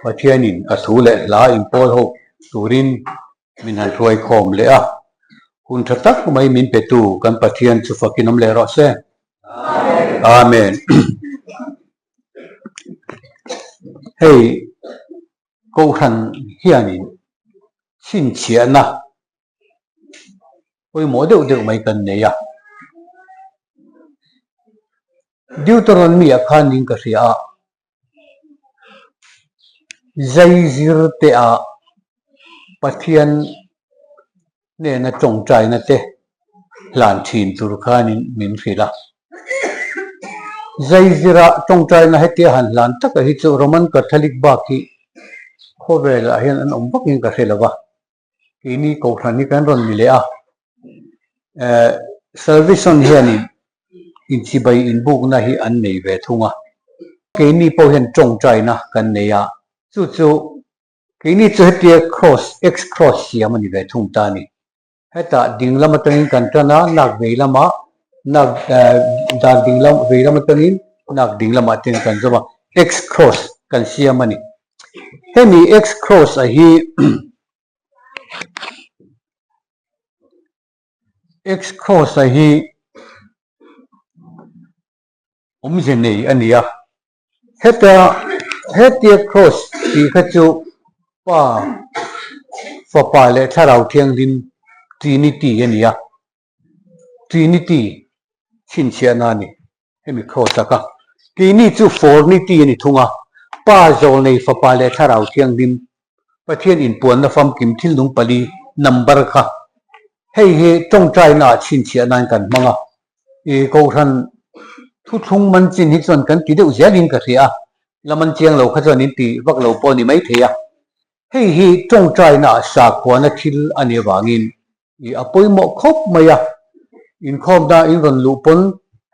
ว่าเทียนินอสูเลลาอินโพลโฮตูรินมินหันรวยคอมเลยอ่ะคุณทักไม่มินเปตูกันปะเทียนสุฟักินอมเลรอเซอาเมนเฮ้ยกูหันเฮียนินชินเชียนะโอ้ยโมเดลเด็กไม่กันเนี่ยดิวตรอนมีอาคารนิงกษีอาใจซิรเตอาปะเทียนเนี่ยนะจงใจนะเตหลานชินตุรคานินมินฟิละใจซิระจงใจนะให้เตหันหลานตักหิจุโรมันคาทอลิกบากีโคเวลาเห็นอันอมบักยิงกษีละวะที่นี่กูหันนี่กันรอนมิเลยservice on here ni in sibai in book na hi an nei ve thunga ke ni po hen chong chai na kan nei ya chu ke ni chu hetia cross x cross siam ani ve thung ta ni heta dinglam atangin kan ta na nak ve lama nak da dinglam ve lam atangin nak dinglam atin kan zama x cross kan siam ani hemi x cross a hi x cross a hi omjenei ania hetia cross ti khachu pa fa le tharau thiang din trinity ania trinity chin chiana ni hemi cross aka ti ni chu fornity ani thunga pa zol nei fa le tharau thiang din pathian in puan na fam kim thil nung pali number kha hei he tong trai na chin chiana kan manga e ko than thu thung man chin hi chon kan ti deuh zialin ka hria laman chiang lo kha chon in ti vak lo po ni mai theya hei hi tong trai na sa khwana thil ani wangin I apoi mo khop maya in khom da in ron lu pon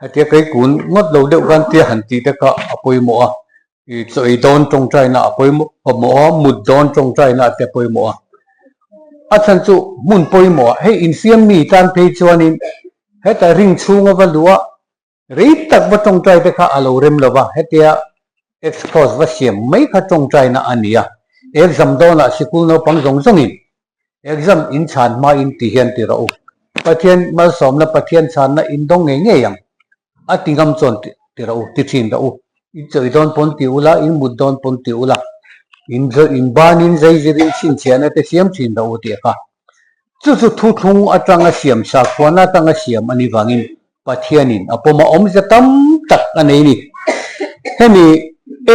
hatia kai kun ngot lo deuh kan ti han ti ta ka apoi mo a I choi don tong trai na apoi mo mut don tong trai na te apoi mo a achan chu mun poi mo hei in siam mi tan pe chuanin heta ring chunga walua rei tak ba tong trai te kha alo rem lova hetia expose va siam mai kha tong trai na ania exam dona sikul no pang jong jongin exam in chan ma in ti hian ti ro pathian mal som na pathian chan na in dong nge yang atingam chon ti ro ti thin ro in choi don pon ti ula in mud don pon ti ula in ban in zai zirin chin chian te siam thin ro ti ka chu thu thung atanga siam sa khwana tanga siam ani wangin pathianin apoma om zatam tak anei ni hemi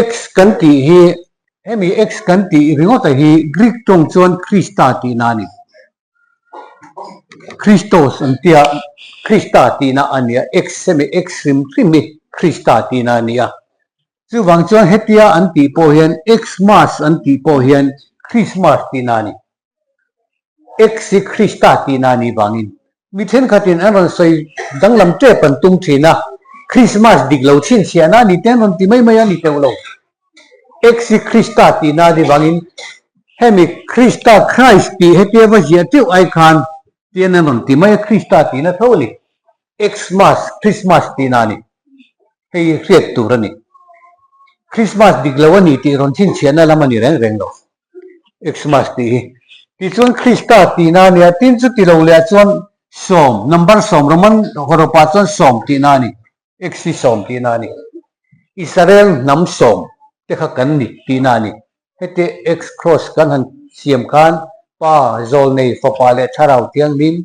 x kan ti hi hemi x kan ti ringota hi greek tong chuan christa ti nani christos antia christa ti na ania x semi x rim trimi christa ti na nia chu wang chuan hetia an ti po hian xmas an ti po hian christmas ti nani x si christa ti nani wangin mi then khatin aron sei danglam te pan tung thina christmas diglo chin siana ni ten on ti mai mai ani teulo x christa ti na di wangin hemi christa christ ti hetia wa zia tiu ai khan tian on ti mai christa ti na tholi xmas christmas ti na ni hei riat turani christmas diglo ani ti ron chin siana lamani reng reng lo xmas ti ti chuan christa ti na ni tin chu ti lo le chuan som number som roman horopa chon som ti nani exi som ti nani Israel nam som te kha kan ni ti nani hete x cross kan han siam khan pa zol nei fa pa le tharau tiang nin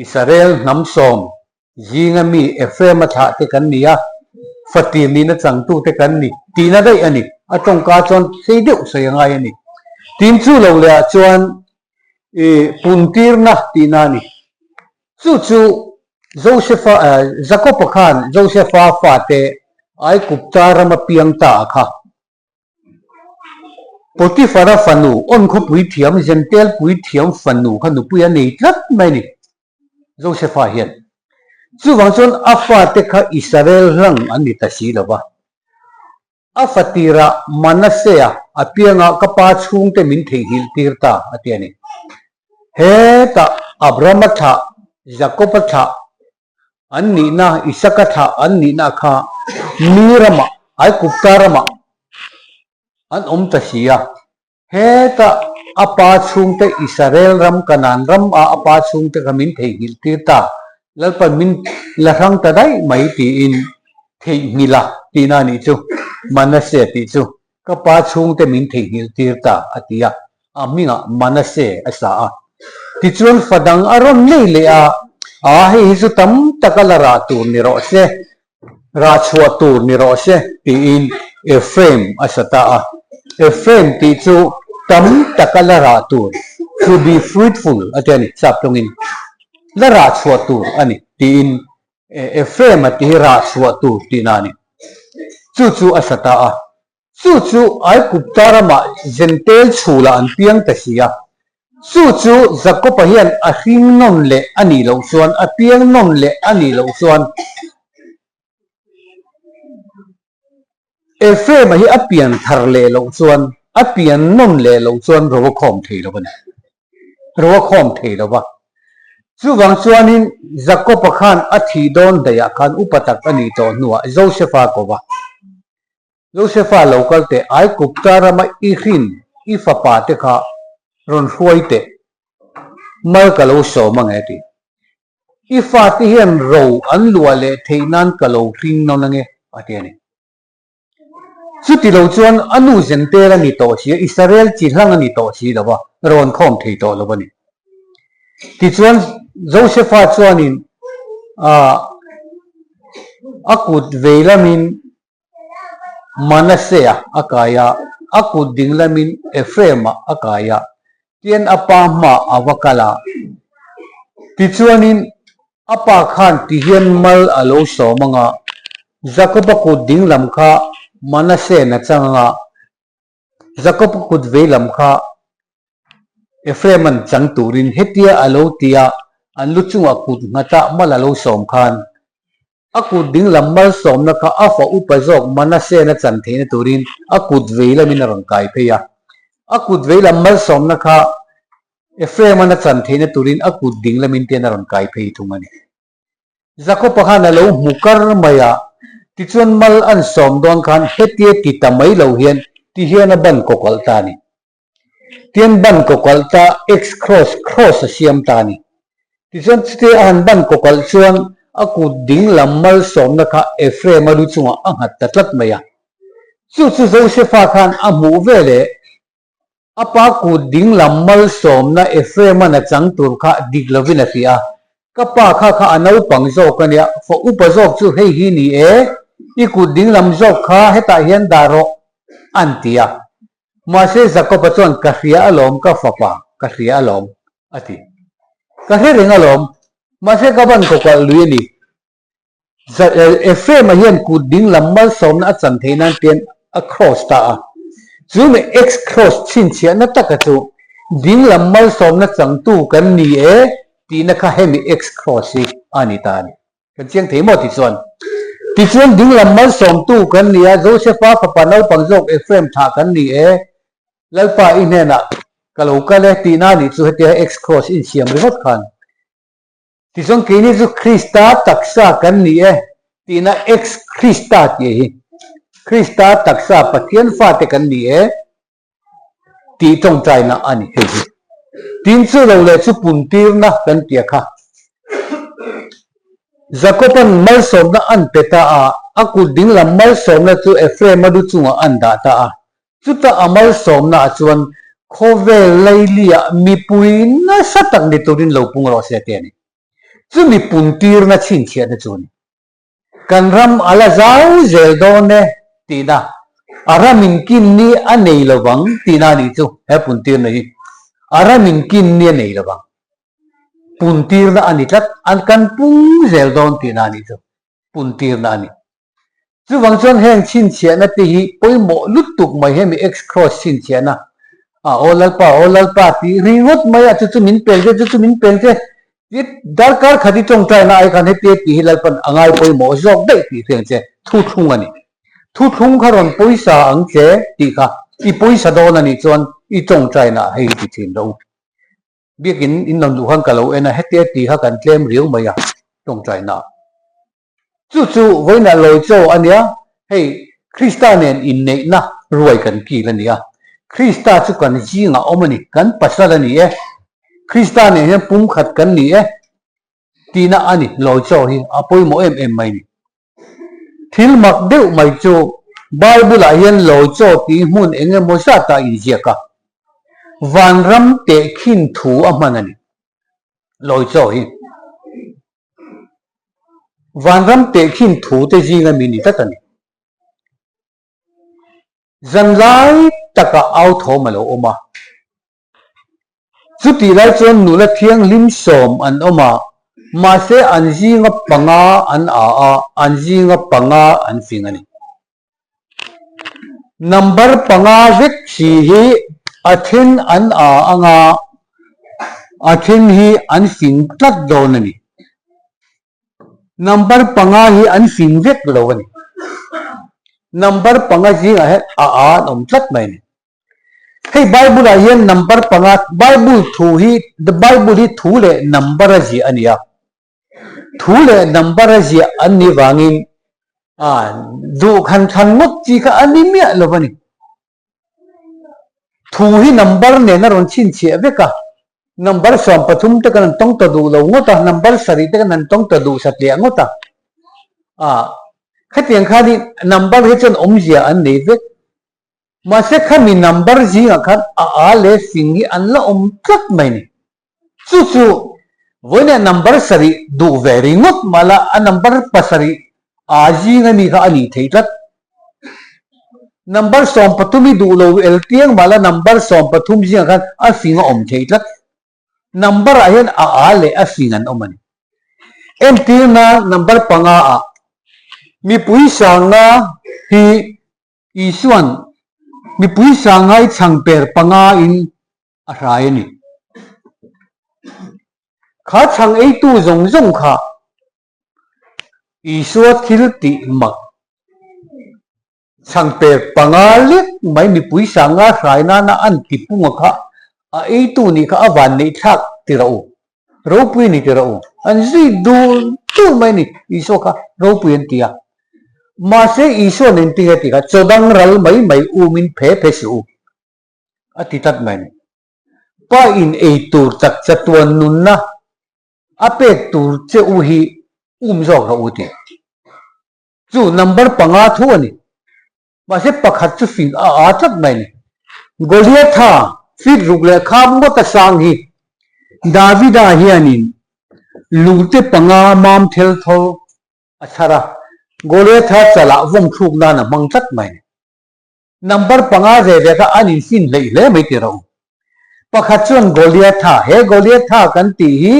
Israel nam som jinga mi efrem tha te kan nia fati ni na chang tu te kan ni ti na dai ani atong ka chon sei deuh sei ngai ani tin chu lo le chuan puntir na ti nani chu Josepha Jacob khan Josepha fate ai kuptara ma piang ta kha Potifara fanu on kho pui thiam gentel pui thiam fanu khanu pui ani tlat mai ni Josepha hian chu wang chon afa te kha Israel rang ani ta si lawa afatira manasea apianga kapa chung te min thei hil tirta atiani he ta Abraham tha Jacob tha anni na Isaka tha anni na kha mirama ai kuptarama an ta sia heta apa chung te Israel ram kanan ram apa chung te kamin thei hil tirta lalpan min larang ta dai mai ti in thei ngila tina ni chu manase ti chu kapa chung te min thei hil tirta atia aminga manase asa ti chuan fadang aron nei le hi chu tam takalara tu ni ro se ra chua tu ni ro se ti in Ephraim asata Ephraim ti chu tam takalara tu to be fruitful atani saptongin la ra chua tu ani ti in Ephraim ati ra chua tu ti nani chu asata chu ai kuptarama gentle chula an piang ta sia chu Jacob hian a hring non le ani lo chuan a piang non le ani lo chuan Ephraim hi a pian thar le lo chuan a pian non le lo chuan ro khom thei lo ban ro khom thei lo ba chu wang chuanin Jacob khan a thi don daya khan upatak ani to nuwa Josepha ko ba Josepha local te ai kuptarama ihin ifapa te kha ron huaite mal kalo so mangeti ifa ti hian ro an lua le theinan kalo hring no nange atiani chuti lo chuan anu zentela ni to si Israel chi hlang ani to si dawa ron khom thei to lo bani ti chuan Josepha chuanin akut veilamin Manasea akaya akut dinglamin Ephraim akaya tian apa ma awakala ti chuanin apa khan ti hian mal alo so manga Jacob akut dinglam kha Manase na changa Jacob akut veilam kha Ephraim an chang turin hetia alo tia an luchung akut ngata mal alo som khan akut dinglam mal som na kha afa upazok Manase na chan theina turin akut veilamin rang kai pheya akut veilam mal som na kha Ephraim na chan theina turin akut dinglamin te na rang kai phei thumani Jacob khan alo mukar maya ti chuan mal an som don khan hetia ti tamai lo hian ti hian a ban kokol ta ni tian ban kokol ta x cross siam ta ni ti chuan te an ban kokol chuan akut dinglam mal som na kha Ephraim alu chunga angat tatlat maya chu Josepha khan amu vele apa ku dinglam mal som na Ephraim na chang tur kha diglovina tia kapa kha anau pangzo kania fo upazok chu hei hi ni iku dinglam zok kha heta hian daro antia mase Jacob chuan ka hria alom ka fapa ka hria alom ati ka hring alom mase ka ban ko kal luini Ephraim hian ku dinglam mal som na chan theinan ten across ta chume x cross chin chia na taka chu dinglam mal som na chang tu kan ni ti na kha hemi x cross ani ta ni kan chiang theimo ti chuan dinglam mal som tu kan nia Josepha papa nau pangjok Ephraim tha kan ni lalpa inena kalau kale ti na ni chu hetia x cross in siam rewat khan ti chuan kini chu Krista taksa kan ni ti na x Krista ti hi Krista taksa pathian fa te kan ni ti tong trai na ani he tin chu lo le chu puntir na kan tia kha Jacoban mal som na an peta akut dinglam mal som na chu Ephraim adu chunga an da ta chuta amal som na chuan khovel leilia mi puin na satak ni turin lo pung ro se te ni chu mi puntir na chin chia na chuni kan ram ala zau zel don ne ti da aramin kin ni anei lawang ti na ni chu he puntir nei aramin kin ni nei lawang puntir na ani tat an kan pung zel don ti na ni chu puntir na ani chu wang chuan heng chin chia na ti hi poimo lutuk mai hemi x cross chin chia na olalpa ti ringot maya chu min pel chu min pel je it darkar khadi tong trai na ai kan he te ti lalpan angai poimo jok dei ti theng che thu thung ani thu thung kharon poisa ang che ti kha I poisa don ani chuan I tong trai na hei ti thin do biakin in non lu hang kalo ena hete ti ha kan tlem riu maya tong trai na chu voina loi cho ania hei Christianen in nei na รวยกันกี่ละเนี่ยคริสต์จุกันจีงาอมันนี่กันปัสสาวะนี่คริสต์เนี่ยปุ่มขัดกันนี่ตีน่าอันนี้ลอยโจ้ฮีอภัยโมไม่นี่ทิลมักเดียวไม่โจ้ไบเบิลเห็นลอยโจ้ตีมุนเองโมซาตาอินเจียกะวันรำเตะขินถูอามันนี่ลอยโจ้ฮีวันรำเตะขินถูเตจีงามินิตัตันจันไลตะกะเอาโถมาโลอมาสุดที่ไลจนหนูละเทียงลิมสมอันอมามาเสอันจีงปังอาอันอันจีงปังอาอันฟิงอันนี้นัมเบอร์ปังอาเวกชีฮีอาทินอันอังอาทินฮีอันฟิงตัดโดนนี่นัมเบอร์ปังอาฮีอันฟิงเวกโลนี่นัมเบอร์ปังอาจีงเหนอมตัดไหมนี่ให้ไบเบิลเห็นนัมเบอร์ปังอาไบเบิลถูฮี the Bible ฮีถูเลยนัมเบอร์จีอันนี้ถูเลยนัมเบอร์จีอันนี้วางินดูขันทันมุดจีก็อันนี้เมียลบนี่ถูฮีนัมเบอร์เนี่ยน่ารอนชินเชียเวกะนัมเบอร์สองปฐุมตะกันต้องตัดดูเรางดตานัมเบอร์สริตะกันต้องตัดดูสัตย์เลี้ยงงดตาขัดยังข้าดีนัมเบอร์ที่จนอมเจียอันนี้เวกมาเสกข้ามีนัมเบอร์จีกันเลสิงห์อันละอมตัดไหมนี่จู่ๆวันนี้นัมเบอร์สริดูเวริงดมาละอันนัมเบอร์ปัสสริอาจีงมีข้าอันนี้ที่ตัดนัมเบอร์สองปฐุมดูเราเอลเตียงมาละนัมเบอร์สองปฐุมจีกันอันสิงห์อมที่ตัดนัมเบอร์อะไรเลอันสิงห์อันอมนี่เอ็มตีน่ะนัมเบอร์ปังอามีปุยสังาฮีอีส่วนมีปุยสังาช่างเปิดปังอาอินอะไรนี่ข้าช่างไอตู้จงข้าอีส่วนทิลติมักช่างเปิดปังอาเล็กไม่มีปุยสังาใส่น่าอันติปุ่งข้าไอตู้นี่ข้าวันนี้ทักติราอูรูปนี่ติราอูอันนี้ดูตู้ไม่นี่อีส่วนข้ารูปนี่ติยามาเสอีส่วนนี้ติกาจดังรัลไม่อูมินเพสูอธิตัดไม่ป้าอินไอตูตักจัตวันนุนนะอเปกตูเจ้าฮีจอกเราอุติจู่นัมเบอร์ปังอาทัวนี่มาเสปักขัดจุฟิงตัดไม่กอลิอาท่าฟิดรุกเลข้ามก็ตัดสังฮีดาวิดาฮีอันินลูเตปังอามามเทลทอลอัชระกอลิอาท่าจะละวงทุกนานะมังตัดไม่นัมเบอร์ปังอาเจเดก้าอันนี้สินเลยไม่ติเราปักขัดจวนกอลิอาท่าเฮกอลิอาท่ากันตีฮี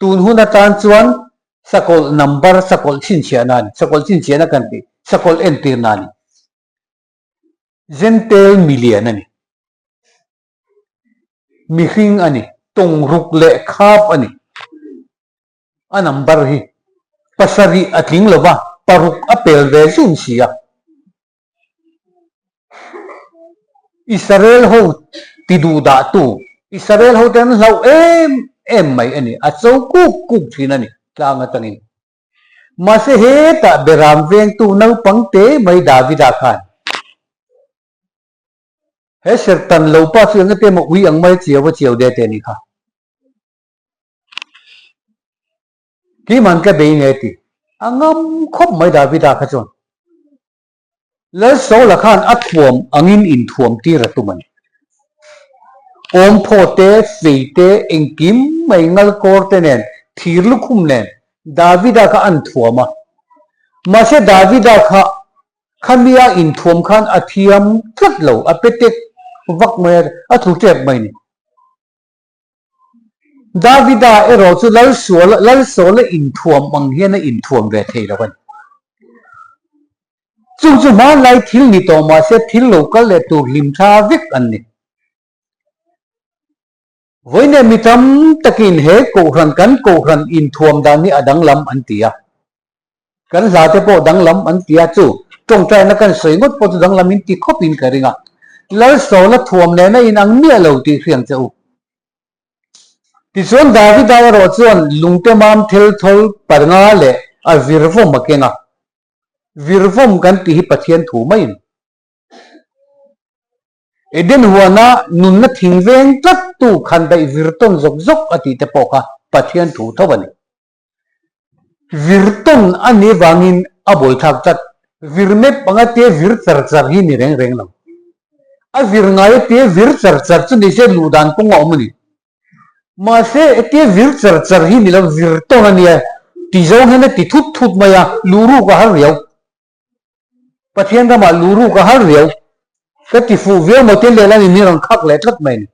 ตูนหุนตานจวนสกอลนัมเบอร์สกอลชินเชียนันสกอลชินเชียนักันตีสกอลเอ็นตีนันเจนเทลมิเลียนันมีหิงอันนี้ตรงรุกเละคาบอันนี้อันนัมเบอร์ฮีปัสรีอัติงลบะปารุกอเปลเวซุนเซียอิสราเอลเขาติดูดาตูอิสราเอลเขาแต่นั้นเราไม่อันนี้อาจจะกุกที่นั่นนี่กลางอันนี้มาเสเหตุเบรามเวงตูนับปังเตไม่ดาวิดาขันเฮเสตันเราป้าเสียงเตมวิ่งไม่เจียวเดเตนี่ค่ะที่มันก็เป็นไงที่อังมคบไม่ดาวิดาขันจนแล้วโซลขันอัดถ่วมอังอินถ่วมที่ระตุมันอมโพเตฟีเตเองกิมไม่งัลโคร์เตเนนทีลุคุมเนนดาวิดาข้าอันถ่วมมาเสดาวิดาข้ามีอินถ่วมขันอัฐิยมทัดโลอเปเตกวักเมรอัฐุเจ็บไม่นี่ดาวิดาเราจะลัลโซลอินถ่วมบางเฮียนอินถ่วมเวทีแล้วกันจู่ๆมาไล่ทิลนี่ตัวมาเสทิลโลกัลเลตูลิมชาวิกอันนี้วันนี้มีทำตะกินเฮโกรันกันโกรันอินถ่วมดานี่อดังลำอันเตียกันซาเตโปดังลำอันเตียจู่ตรงใจนักการสวยงดโปดังลำอินตีคบอินกันริงะแล้วโซลถ่วมเนี่ยนะอินอังเมียเราตีเสียงเจ้าที่ส่วนดาวิดารอส่วนลุงเตมามเทลทอลปังอาเลวิรฟมมาเก่งวิรฟมกันตีปัจเจียนถูไม่ eden huana nun na thingveng tlat tu khan dai virton zok zok ati te poka pathian thu thawani virton ani wangin abol thak tat virme pangate vir char char hi ni reng reng lam a vir ngai te vir char char chu ni se ludan ko ngomuni ma se te vir char char hi ni lam virton ani ti zo hena ti thut thut maya luru ka har riau pathian da ma luru ka har riau ka ti fu ve mo te le la ni rang khak le tlat mai ni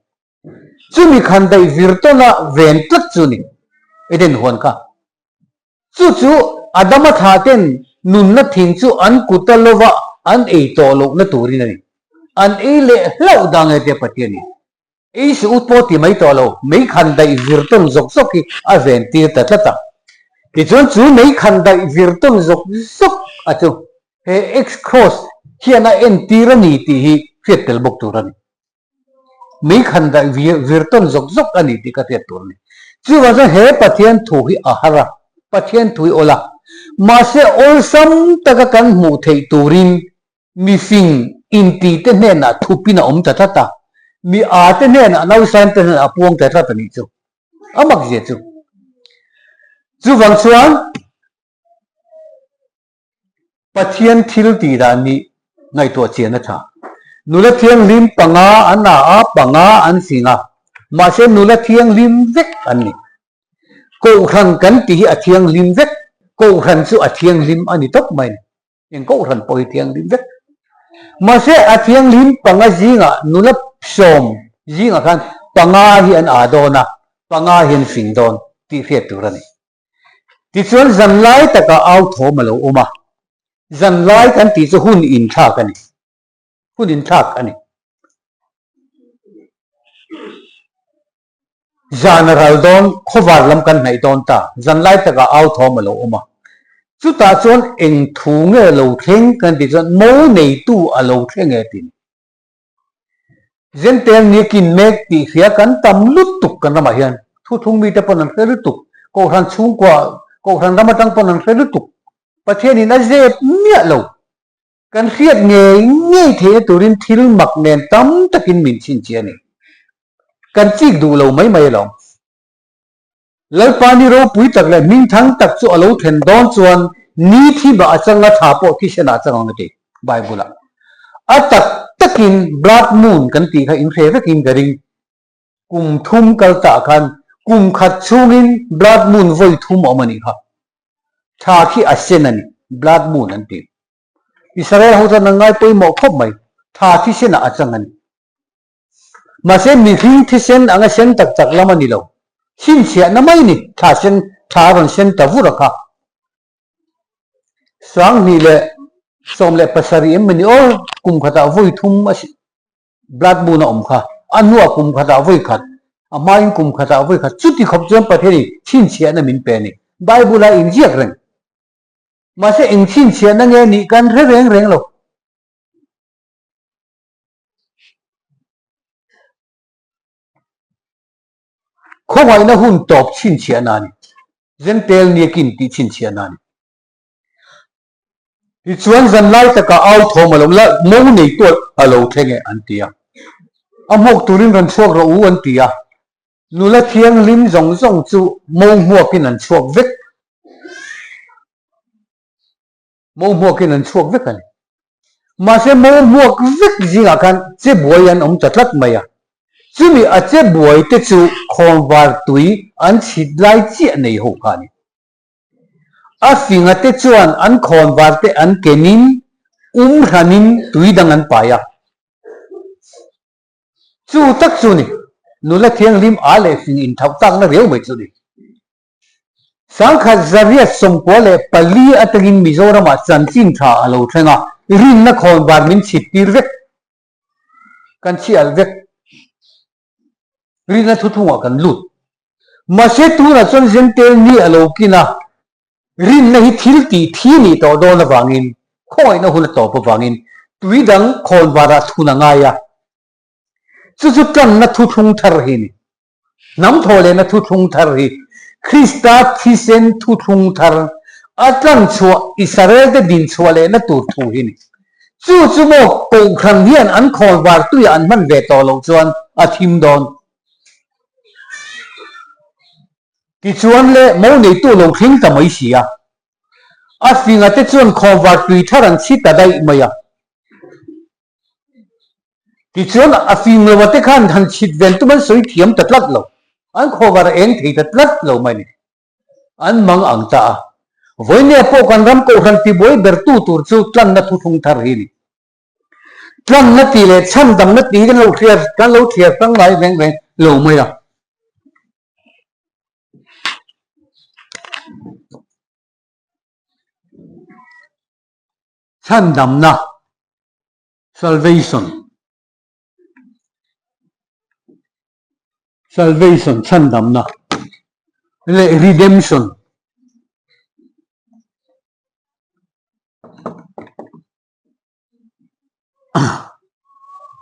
chu mi khan dai virtona ven tlat chu ni eden hon ka chu adama tha ten nun na thing chu an kutalova an ei to lo na turi ni an ei le lau dang te pathian ni ei su utpo ti mai to lo mai khan dai virton zok zok ki a ven ti ta tlata ki chu mai khan dai virton zok zok a chu he x cross hiana en tirani ti hi fetel bok turani mai khan dai virton zok zok ani ti ka fet turani chu wa he pathian thu hi ahara pathian thui ola ma se ol sam taka kan mu thei turin mi fing inti te ne na thupina om ta ta mi a te ne na nau san te na puang ta ta ni chu amak je chu wang chuan pathian thil ti da ni ngai to chen na tha nula thiang lim panga ana a panga an singa ma se nula thiang lim vek ani ko khan kan ti a thiang lim vek ko khan chu a thiang lim ani tok mai en ko khan poi thiang lim vek ma se a thiang lim panga jinga nula som jinga khan panga hi an adona panga hin sing don ti fet turani ti chuan zan lai taka au tho malo uma zan lai kan ti chu hun in thak ani hun in thak ani general don khovar lam kan nei don ta zan lai taka au tho malo uma chu ta chuan eng thu nge lo thleng kan ti chuan mo nei tu a lo thleng e tin zen tel ni kin mek ti khia kan tam lut tuk kan ma hian thu thung mi te pon an khelu tuk ko ran chung kwa ko ran dama tang pon an khelu tuk pathian in a zep mia lo kan khiat nge nge the turin thil mak nen tam takin min chin chiani kan chik du lo mai mai lo lal pani ro pui tak le ming thang tak chu alo then don chuan ni thi ba achanga tha po ki sena chang nge bible a tak takin blood moon kan ti kha in fe kin garing kum thum kal ta khan kum khat chungin blood moon voi thum omani kha tha khi asenani blood moon an ti Israel ho tan ngai poi mo khop mai tha thi sena achangani ma se mi hing thi sen anga sen tak tak lamani lo sin sia na mai ni tha sen tha ron sen ta vura kha sang ni le som le pasari em ni or kum khata voi thum asi blood moon om kha anua kum khata voi khat amain kum khata voi khat chuti khop jem patheri sin sia na min pe ni bible a in jiak reng ma se eng sin sia na nge ni kan reng reng lo khowai na hun top chin sia na ni zen tel ni kin ti chin sia na ni ti chuan zan lai taka au tho malom la mo nei to alo thenge antia amok turin ran chuak ro u antia nula thiang lim zong zong chu mo huakin an chuak vek mo huakin an chuak vek ani ma se mo huak vek jinga kan che boyan om chatlat maya chumi a che boy te chu khonwar tui an chit lai chi nei ho khani a finga te chuan an khonwar te an kenin hanin tui dang an paya chu tak chu ni nula thiang lim a le fing in thau tak na reu mai chu ni sangkha zaria somko le pali atagin Mizo ma chanchin tha alo thenga rin na khonwar min chit tir vek kan chi al vek rin na thuthunga kan lut ma se tu na chon zen tel ni alo kina rin na hi thil ti thi ni to do na wangin khoi na hun to pa wangin tui dang khonwara thuna nga ya chu tan na thuthung thar hi ni nam thole na thuthung thar hi Krista thisen thuthung thar atlang chua Israel de din chua le na tur thu hi ni จู่โมกกูครั้งเฮียนอันคอวาร์ตุยอันมันเวตอลงจวนอาทิมดอนกิจวนเล่มอในตู้ลงทิ้งแต่ไม่เสียอาฟิงอาเตจวนคอวาร์ตุยทารันชิตได้ไหมอ่ะกิจวนอาฟิงเราว่าเตขันทันชิดเวนตุมันสวยเทียมตัดลัดเราอันคอวาร์เองที่ตัดลัดเราไม่เนี่ยอันมังอังตาวันนี้พวกกันรำกูรันตีบอยเบอร์ตูตูจูตันนัทุทุงทารินตันนัตีเลชันดำนัตีกันเราเทียบตั้งหลายแรงเราไม่ละชันดำนะ salvation ชันดำนะเล redemption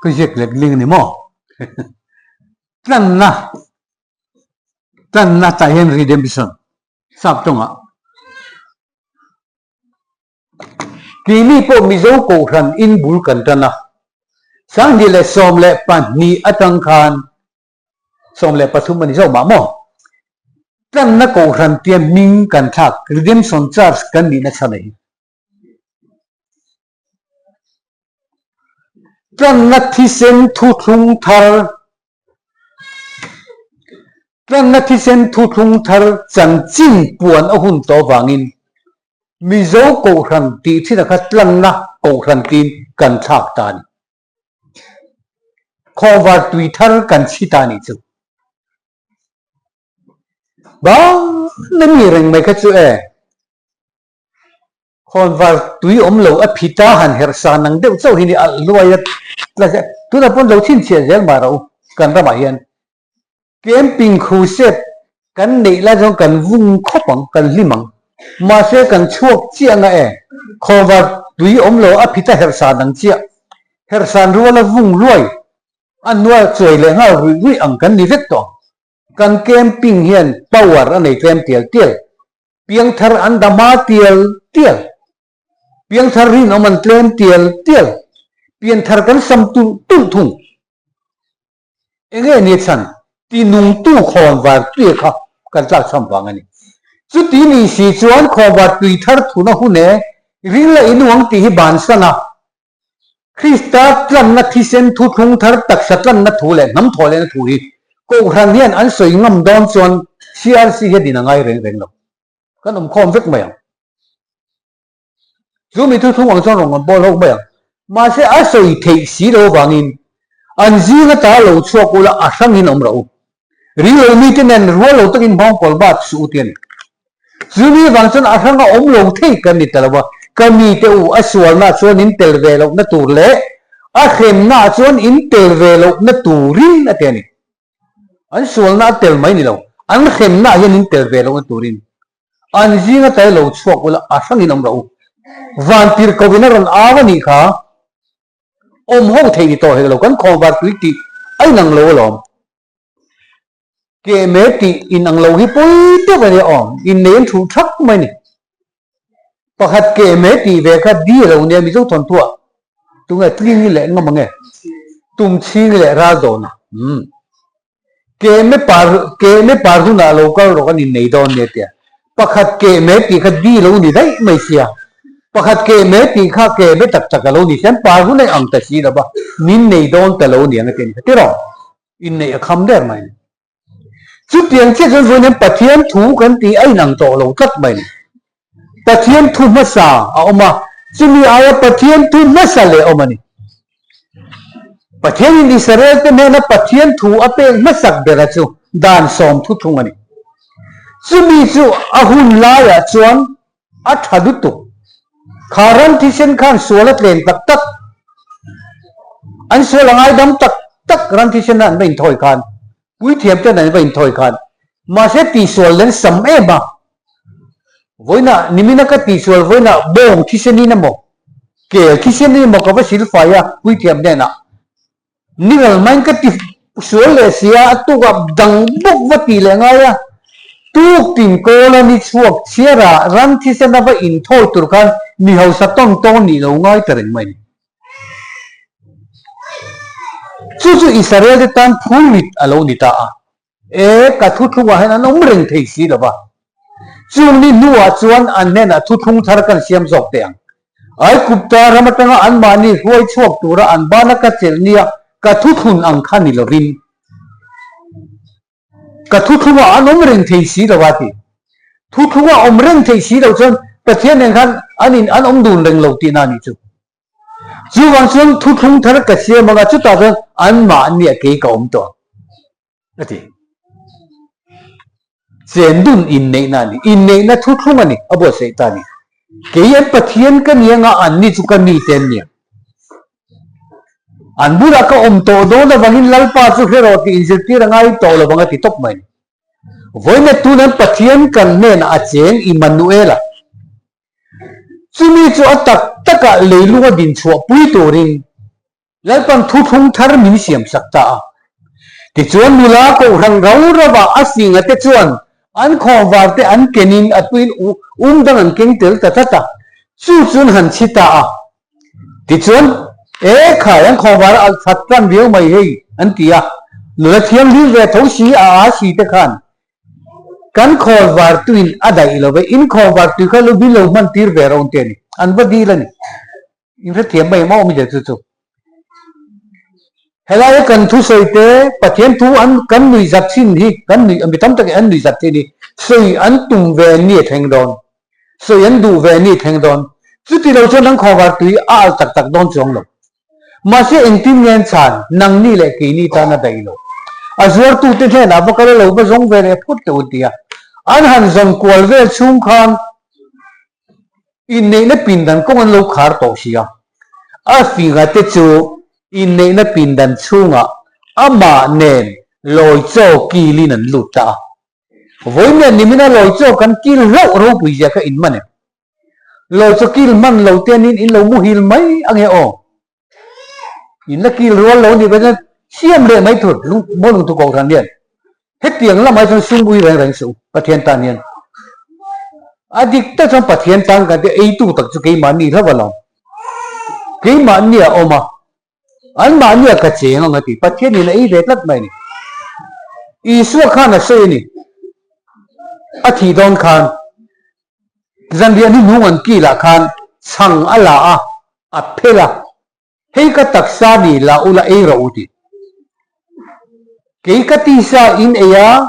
ก็เรียกเล็กลิงนี่มั้งตั้นนะใจเห็น redemption ทราบตรงอ่ะทีนี้พวกมิโซโกรันอินบุลกันตั้นนะสังเดียเลสอมเลปันนีอัตังคานสอมเลปฐุมมันนิโซมามั้งตั้นนะโกรันเตียนมิงกันทัก redemption charge กันนี่นะใช่ไหมตั้นนัทที่เซนทุทุงทาร์ตั้นนัทที่เซนทุทุงทาร์จันจินปวนอหุนโตวางินมิโซโกรันตีที่นักตั้นนะโกรันตีกันทักตานขอว่าตุยทาร์กันชิตานิจูบ้านั่นมีเรื่องไม่เข้าใจคนว่าตุยเราอภิตาหันเฮรสานังเดียวเจ้าหินอัลลวยแล้วจะตัวนั้นพวกเราทิ้งเสียเยอะมาเรากันระบายเกมปิ้งคูเซตกันนี่แล้วจงกันวุ่งขบังกันลิมังมาเสียกันช่วงเจียงคนว่าตุยเราอภิตาเฮรสานังเจียเฮรสานรัวแล้ววุ่งรวยอันว่าสวยเลยฮะรุ่ยอังกันนี่เล็กตัวกันเกมปิ้งเฮียนพาวเวอร์อันไหนเกมเตียลเพียงทาร์อันดามาเตียลเพียงทารินอมันเตียลเพียงทาร์กันสัมตุทุ่งเองเนี่ยฉันที่นุ่งตู้คอนวาร์ตุยค่ะกันจากสัมวังอันนี้สุดที่นี่สิจวนคอนวาร์ตุยทาร์ทุนหุ่นริลอินวังที่บานสนะคริสต์ตันนัทที่เซนทุทุงทาร์ตักสัตตันนัททุเลน้ำทอเลนัททุยก็รันเนียนอันสวยงามดอนจวนซีอาร์ซีเฮดินังไงเร่งเราก็น้ำคอมเวกไม่ยังจู่มีทุกวันจวนลงกันบอลหกไม่ยังมาเสียอาศัยเทสีเราบางินอันจีนตาเราชัวกุละอาสังหินอมเรารีเรามีที่นั่นรัวเราต้องกินบ้องกอลบาทสูเตียนจู่มีวันจวนอาสังก็อมเราเทกันนี่แต่ละว่าก็มีแต่อูอาสวลน่าชวนอินเตอร์เวลนัตูเล่อาเข็มน่าชวนอินเตอร์เวลนัตูรินนั่นเองนี่อันส่วนนั้นเตลไม่นี่เราอันเข้มน่าเห็นอินเตอร์เวลกันตัวรินอันจีนก็แต่เราชัวกุละอาสังอินอมเราวันที่เขาวินารันอาวนี่ค่ะอมห้องเทนี่ตัวเหรอกันคอบัตตุยตีไอ้นังเราหรอเกเมตีอินังเราฮิปุยเตไปเลยอ๋ออินเนียนถูกทักไหมนี่ปะขัดเกเมตีเวกัดดีเราเนี่ยมีเจ้าทนตัวตรงไอ้ที่นี่แหละงั้นมั้งไงตุ้มชี้นี่แหละราดอนเกไม่ปาร์หุนาโลกาโลกันนี่ดอนเนี่ยเตียปะขัดเกไม่ตีขัดดีเรานี่ได้ไม่เสียปะขัดเกไม่ตีข้าเกไม่ตักจักเรานี่ฉันปาร์หุนในอังตัดสีระบะนินในดอนแต่เราเนี่ยนะเตียที่เราอินในคำเดิมไหมจุดเดียงเช่นส่วนนี้ปะเทียนถูกันตีไอ้หนังโตเราตัดไหมปะเทียนถูมาซาเอามาจะมีอะไรปะเทียนถูมาซาเลยเอามานี่ปะเทียนอิสราเอลเนี่ยนะปะเทียนถูอาเปงมาสักเดรัจจูดานสอมทุกทุงอันนี้จะมีจูอาหุนลายจวนอัฐดุตุคารันที่เช่นขันสวลเลนตักอันสวลงไอ้ดำตักรันที่เช่นนั้นเป็นถอยกันวิธีเจ้านั้นเป็นถอยกันมาเสตีสวลเลนสัมเอมาวันน่ะนิมินักตีสวลวันน่ะบ่งที่เช่นนี้นะโมเกี่ยที่เช่นนี้โมก็ว่าศิลปะวิธีเนี่ยนะนี่เราไม่ก็ติดส่วนเลยเสียตัวกับดังบุกวัดตีเลยไงอะทุกทีมโคลานิชวกเชียร์รันที่เซนนับอินโทตุรกันมีเขาสัตว์ต้นนี่เราง่ายแต่เรื่องไม่ chu Israel de tan phulmit alo ni ta ka thu thunga hena nom reng thei si lova chu ni nuwa chuan an nen a thu thung thar kan siam jok te ang ai kupta ramatanga an mani huai chuak tura an bana ka chel nia ka thu thun ang khani lovin ka thu thunga an om reng thei si lova ti thu thunga om reng thei si lo chuan pathian eng khan anin an om dun reng lo ti na ni chu chu wang chuan thu thung thar ka siam ma chu ta chuan an ma nia ke ka om to ati chen dun in nei na ni in nei na thu thunga ni abo sei ta ni ke yan pathian ka nianga an ni chu ka ni ten ni an bura ka om to do na wangin lalpa chu hero ti injil ti rangai to lo wanga ti top mai voina tu nan pathian kan nen a cheng Emmanuela chumi chu atak taka leilunga din chua pui to ring lalpan thu thung thar min siam sakta ti chuan mula ko rang rau rawa asinga te chuan an khowar te an kenin atuin dang an keng tel ta ta chu chun han chita ti chuan khai an khowar al satran riu mai hei an tia lula thiam hi ve tho si si te khan kan khowar tuin adai love in khowar tu khalu bilo man tir ve ron te ni an badi lani in ra thiam mai mo mi de chu helai kan thu soite pathian thu an kan nui zat sin hi kan nui amitam tak an nui zat te ni soi an tum ve ni theng don soi an du ve ni theng don chu ti lo chon ang khowar tui al tak tak don chong lo ma se engtin ngen chan nang ni le ki ni ta na dai lo azur tu te the na ba ka lo ba zong ve le phut te utia an han zong kwal ve chung khan in nei na pin dan kong an lo khar to sia a fi ga te chu in nei na pin dan chunga ama nen loi cho ki lin an luta voi ne nimina loi cho kan kil ro pui ja ka in mane loi cho kil man lo ten in lo mu hil mai ange o in la kil ro lo ni ba siam le mai thut lu mo lu tu ko ran lian hết tiếng là mai trong sung bui rèn rèn sung pathian tan hiền adik ta trong pathian tan cái thì ấy tu tập cho cái mani thôi vào lòng cái mani à oma anh mani à cái chuyện ngon thì pathian này ấy để lát mày này Isu khan là xây này thì don khan dân địa ni nung an ki la khan sang ala phela hei ka taksa ni la ula ei ro uti cái tisa in aya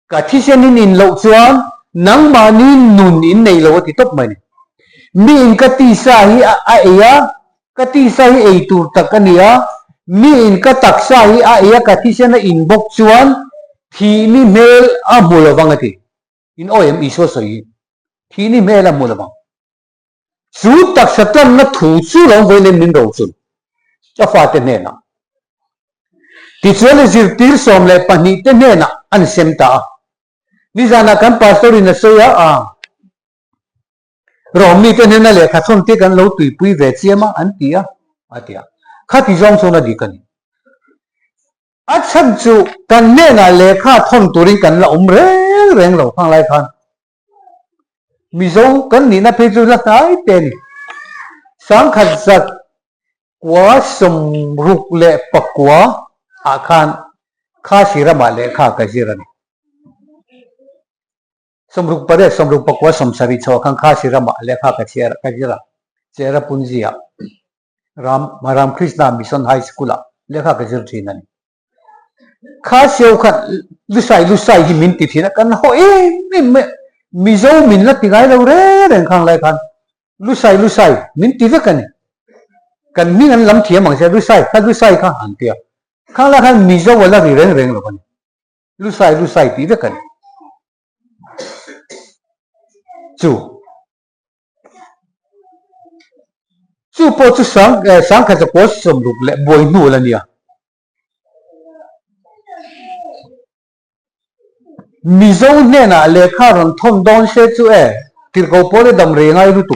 ka thisen in lo chuan nang mani nun in nei lo ti top mai mi in ka tisa hi aya ka tisa hi ei tur takania mi in ka taksa hi aya ka thisen in bok chuan thi ni mel a mul wangati in oem iso soi thi ni mel a mul wang su taksatan na thu chu lo ve len min ro chu cha fa te ne na ti chuan zir tir som le pani te ne na an sem ta ni jana kan pastor in so ya romi te ne na le kha thon te kan lo tui pui ve chiama an tia atia kha ti jong so na di kan acham chu kan ne na le kha thon turin kan la reng lo phang lai khan Mizo kan ni na pe chu la tai te ni sang khat zat kwa som ruk le pakwa akhan kha sirama le kha ka jirani somruk pare somruk pakwa somsari cho khan kha sirama le kha ka jira chera punjia ram krishna mission high school le kha ka jir thinani kha seo khat lusai hi min ti thina kan ho Mizo min la tigai lo re reng khang lai khan lusai min ti ve kan min an lam thiam ang se lusai kha an tia khang la khan Mizo wala ri reng lo kan lusai ti ve kan chu po chu sang kha ko som ruk le boi nu la nia Mizo ne na le kha ron thon don se chu tir ko pole dam re ngai ru tu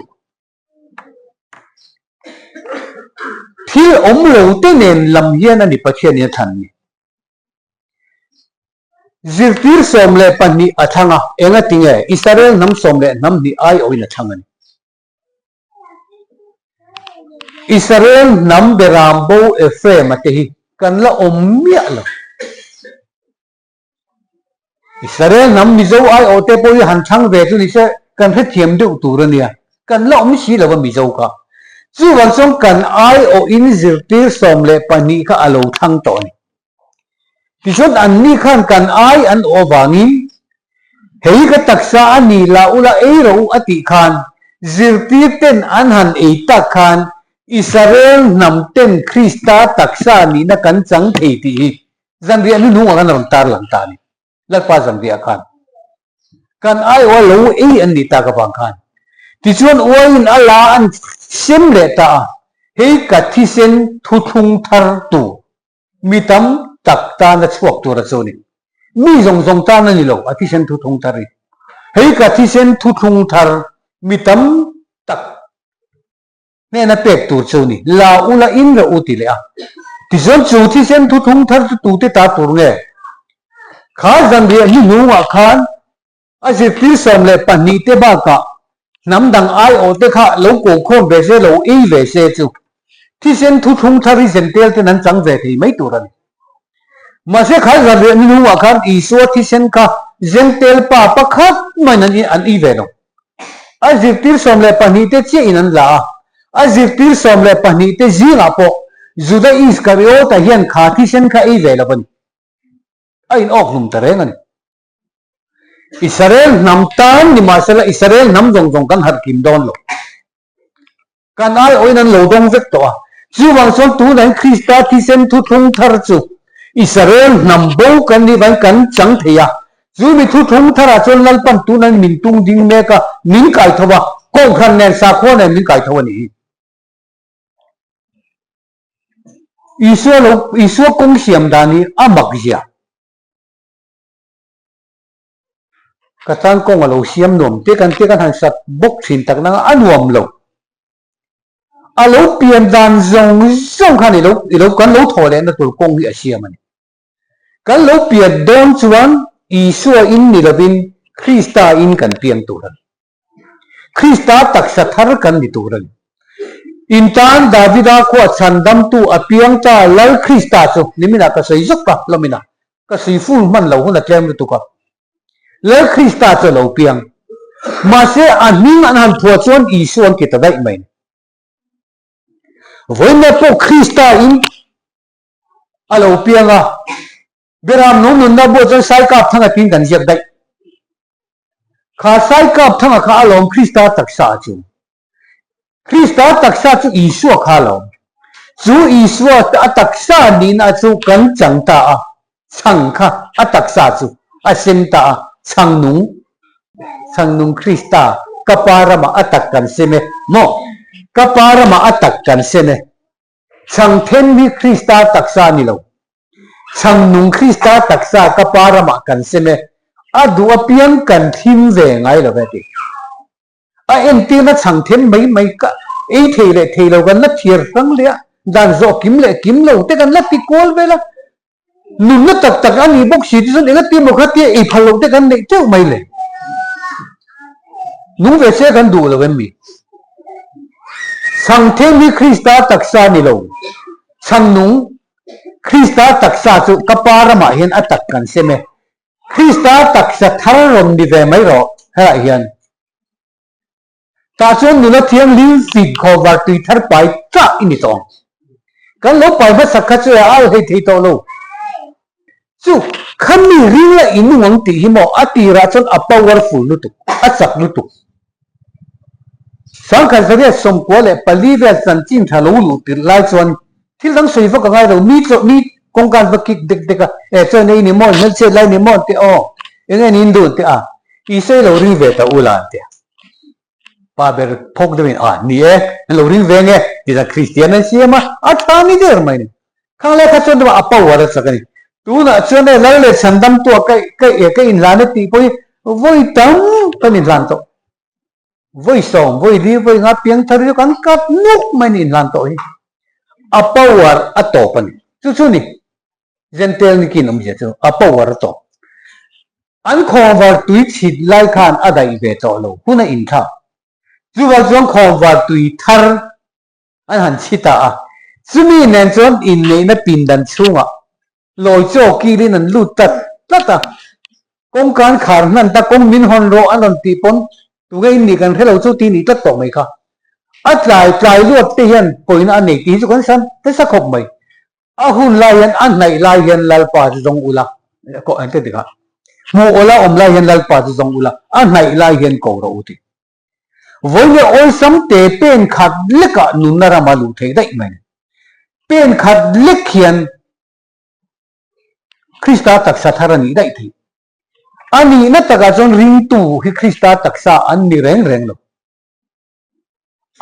thil om lo te nen lam hian ani pathian ni than ni zirtir som le pani athanga enga tinge Israel nam som le nam ni ai oina thangani Israel nam berambo Ephraim ate hi กันละอมเมียละอิสราเอลนำมิโซไอโอเตปอยหันทั้งเวทุนิเสกันให้เทียมดูตัวเนี่ยกันละอมสีละวันมิโซค่ะจู่วันสงกันไอโออินซิลตีสมเลปนีค่ะอโลทั้งตอนที่สุดอันนี้ขันกันไออันโอบางิเฮยกตักษาอันนี้ละอุละเอรูอติขันซิลตีเต้นอันหันเอตักขันอิสราเอลนำเต้นคริสตาตักษานี้นักกันจังเทตีจันเรียนนู่นกันหลังตานี่ลักพาจังเรียกันกันไอว่าลูเออันนี้ตากบังขันที่ส่วนว่าอินอัลลาอันเซมเลตาเฮกัดที่เซนทุทุงทาร์ตูมีตั้มตักตาในช่วงตัวรัศมีมีทรงตานั่นนี่โลกที่เซนทุทุงทาร์เฮกัดที่เซนทุทุงทาร์มีตั้มตักเนี่ยนะเป็ดตัวรัศมีลาอุลาอินละอุติเลยที่ส่วนจู่ที่เซนทุทุงทาร์ตูที่ตาตัวเนี่ยข้าจันเรียนนี่หนูว่าข้าอาศัยที่สมเลปนีเตบ้ากะน้ำดังไอโอเตค่ะลูกโกโคนเบเซลูอีเบเซจูที่เซนทุทุงทาริเซนเตลที่นั้นจังเวทีไม่ตัวนั้นมาเสข้าจันเรียนนี่หนูว่าข้าอีสวที่เซนค่ะเซนเตลป้าปะข้าไม่นั่นอันอีเวนองอาศัยที่สมเลปนีเตเชี่ยนันละอาศัยที่สมเลปนีเตจีงาโปจุดอิสคาริโอตาเฮียนข้าที่เซนค่ะอีเวลบันไอ้ออกนุ่มตะเรงนี่อิสราเอลนำตามนี่มาเสละอิสราเอลนำจงกันหัดกินดอนโลกันไอ้โอ้ยนั่นโลดงเวกตัวจู่วันส่วนตัวนั้นคริสต์ที่เซนทุทุงทาร์จูอิสราเอลนำโบกันนี่บังกันจังเทียจู่มีทุทุงทาร์จนนั่นปันตัวนั้นมินตุงดิ้งเมกะมินไก่ทว่ากงขันเนนสาโคนเนมินไก่ทวนี่อิสราเอลกงเสียมดานีอามักเสียกระทั่งกงเราเสียมหนุ่มเที่กันหันสัตบกถิ่นตักนั่งอันวมเราเราเปลี่ยนด้านจงขันเรากันเราถอดเลยนะตัวกงที่เสียมันกันเราเปลี่ยนดอนชวนอิสราเอลนี่เราเป็นคริสต์อินกันเปลี่ยนตัวนั้นคริสต์ตักสัตหากันดิตัวนั้นอินทานดาวิดาขวดสันดำตัวอภิยังตาเล่าคริสต์สุนี่มินาก็ใส่ยุกปะเรามินาก็ใส่ฟูมันเราคนละเตรียมตัวกับเลิกคริสต์จะเราเพียงมาเสียอันนี้อันหันผัวชวนอีส่วนกิตได้ไหมวันนี้พวกคริสต์อินเราเพียงเบรามนุ่นนับว่าจะใช้กับทั้งทิ้งกันเสียได้ข้าใช้กับทั้งข้าลมคริสต์ตักษาจูคริสต์ตักษาจูอีส่วนข้าลมจูอีส่วนตักษานี่นะจูกันจังตาสังข้าตักษาจูอาเซนตาช่างนุ่งคริสต์กับปารามาอัตกันเสมโมกับปารามาอัตกันเสมช่างเทนมีคริสต์ตักษานี่เราช่างนุ่งคริสต์ตักษากับปารามากันเสมอดูอภิยังกันทิมเวงไงเราแบบนี้เอ็นตีน่ะช่างเทนไม่ก็เทเลกันนัดเทียร์ฟังเลยด้านโจกิมเราแต่กันนัดติโกลเวลานุ่นนัดตักอันนี้บอกสิที่สุดเองตีมบอกที่ไอ้พลังแต่กันเนี่ยเจ้าไม่เลยนุ่งเวเสกันดูแล้วเว้นมีสังเทมีคริสต์ตักษานี่เราสังนุ่งคริสต์ตักษาจุกับปารามาเห็นอัตกันใช่ไหมคริสต์ตักษาทารมดีเวไม่รอเฮ้ยเห็นตาชนนุ่นเทียงลิ้นสิขอวัดตุยทารไปจ้าอินิตองกันลบไปว่าสักขะช่วยเอาให้ที่โตโลจู่ขันนี่ริงละอินวังตีหิมอติราชนอัปวารฟูลุตุอัศกลุตุสังขันเสียสมควรเลยปลีเวสันจินทะลุลุติไลชวนที่ตั้งสุยฟักง่ายเรามีกงการฟักเด็กเจ้าในนิมอนนั่นเชื่อไลนิมอนที่ยังไงนินดูที่อีเซ่เราริงเวตาอุลานที่ป้าเบอร์พกด้วยนี่เราริงเวงที่จะคริสเตียนนั่นเสียมาท่านี่เดิมไหมนี่ข้างแรกเขาชวนว่าอัปวารสักนี่ตัวน่ะชวนเลยแล้วเลยฉันดำตัวก็อินลานตีไปวัยตั้งเป็นอินลานตัววัยสองวัยดีวัยงับเพียงทารุกันกับนุกไม่อินลานตัวนี้อัปวารอัตโตปนี่จู่นี่เจนเทลนี่กินน้ำเยอะอัปวารตัวอันของวาร์ตุยชิดไล่ขันอะไรเวทโลคุณน่ะอินท่าจู่ว่าจงของวาร์ตุยทาร์อันหันชิตา ซึ่งมีเน้นจนอินเลยนะปินดันช่วงลอยโจกีรินันลุตัดละตากงการขารนั่นตากงมินฮอนโรอันนั้นตีปนตัวเองนี่กันให้เราสู้ตีนี่ตัดต่อไหมครับอัดปลายลวดเตียนปอยนั่นนี่ตีสุกันซ้ำแต่สักขบไหมหุ่นลายันอันไหนลายันลาป่าจะจงอุลาก็อันเดียวกันมูอุลาลายันลาป่าจะจงอุลาอันไหนลายันกูเราอุติวันนี้โอ้สมเตเป็นขัดเล็กนุนนารามาลุเทได้ไหมเป็นขัดเล็กเขียนคริสต์ตักษะธารณีได้ทีอันนี้นัตกาจนริงตูที่คริสต์ตักษะอันนี้แรงหรอก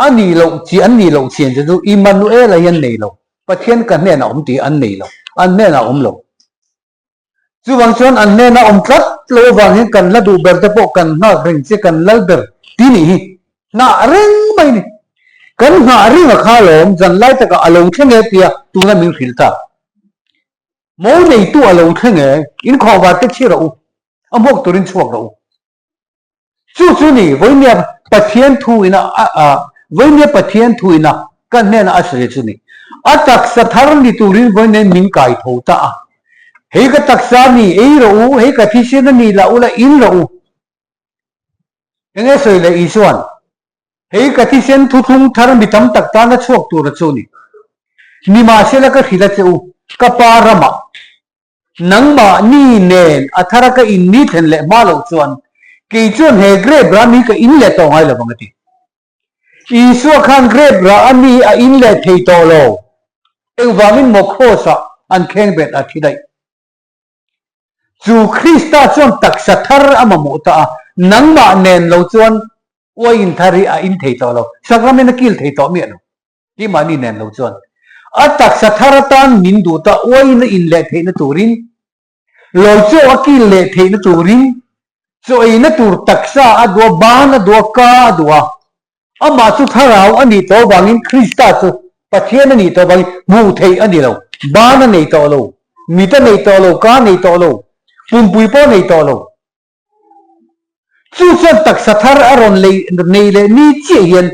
อันนี้เราจีอันนี้เราเชียนจะดูอิมานูเอลยันนี่เราประเทศกันเนี่ยนะตีอันนี้เราอันเนี่ยนะเราจู่บางส่วนอันเนี่ยนะกัดเราบางอย่างกันแล้วดูเบอร์ตะโปกันน่าเร่งเสียกันแล้วเบอร์ที่นี่น่าเร่งไปนี่กันน่าเร่งข้าหลอมจันไล่ตะก็อารมณ์เช่นเงี้ยตัวนั้นมีฟิลตาโมในตัวอารมณ์เช่นเงี้ยอินข้าววัดเชื่อเราอมกตัวรินช่วงเราจู่นี่วันนี้ประเทศทุยนะวันนี้ประเทศทุยนะกันเนี่ยนะอาศัยจู่นี่อัตักสถานที่ตุรินวันนี้มิงไก่ทูตาเฮกตักษานี่เอรู้เฮกที่เช่นนี่ละอุละอินรู้ยังไงส่วนเลยอีส่วนเฮกที่เช่นทุกทาร์มิตามตักตานะช่วงตัวจู่นี่นิมาเชลก็หิละเจ้ากับปาระมานังมานี่เนนอัธรกอินนี่เห็นเลยมาลงส่วนกี่จวนเฮเกรบรามีก็อินเล่ตองไงละบังทีอีส่วนข้างเกรบราอันนี้อินเล่เทโตโลเอวามินโมโคสะอันเข่งเบ็ดอาทิได้จู่คริสต์จวนตักสัทธาอามามุตานังมาเนนเราจวนว่าอินทารีอินเทโตโลสักรามินกิลเทโตเมียนที่มานี่เนนเราจวนอัตักสัทธาตันมินดูตาว่าอินเล่เทนตูรินเราจวนกิลเล่เทนตูรินso ina tur taksa adwa ban adwa ka adwa ama chu tharau ani to bangin krista chu pathian ani to bang mu thei ani lo ban nei to lo mita nei to lo ka nei to lo pui po nei to lo chu chen taksa thar aron le nei le ni che yen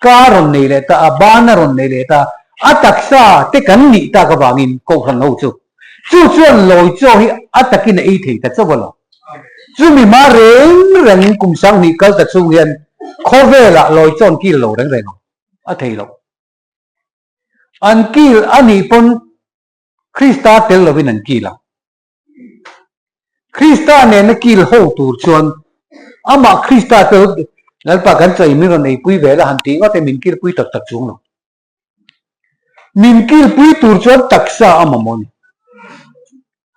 ka ron nei le ta ban ron nei le ta ataksa te kan ni ta ka bangin ko khan ho chu chen loi cho hi atakin ei thei ta chu boloจู่มีมาเร่งกุมสังนี่ก็จะช่วยข้อเวลาลอยจนกิโลเร่งอะเทโลอันกิลอันนี้ปนคริสต์เตลลวินันกิลคริสต์เนี่ยนักกิลหูตูชวนอามาคริสต์เตลแล้วปากกันใจมีเราในปุยเวลาหันตีก็แต่มินกิลปุยตักช่วงเนาะมินกิลปุยตูชวนตักษาอามามอน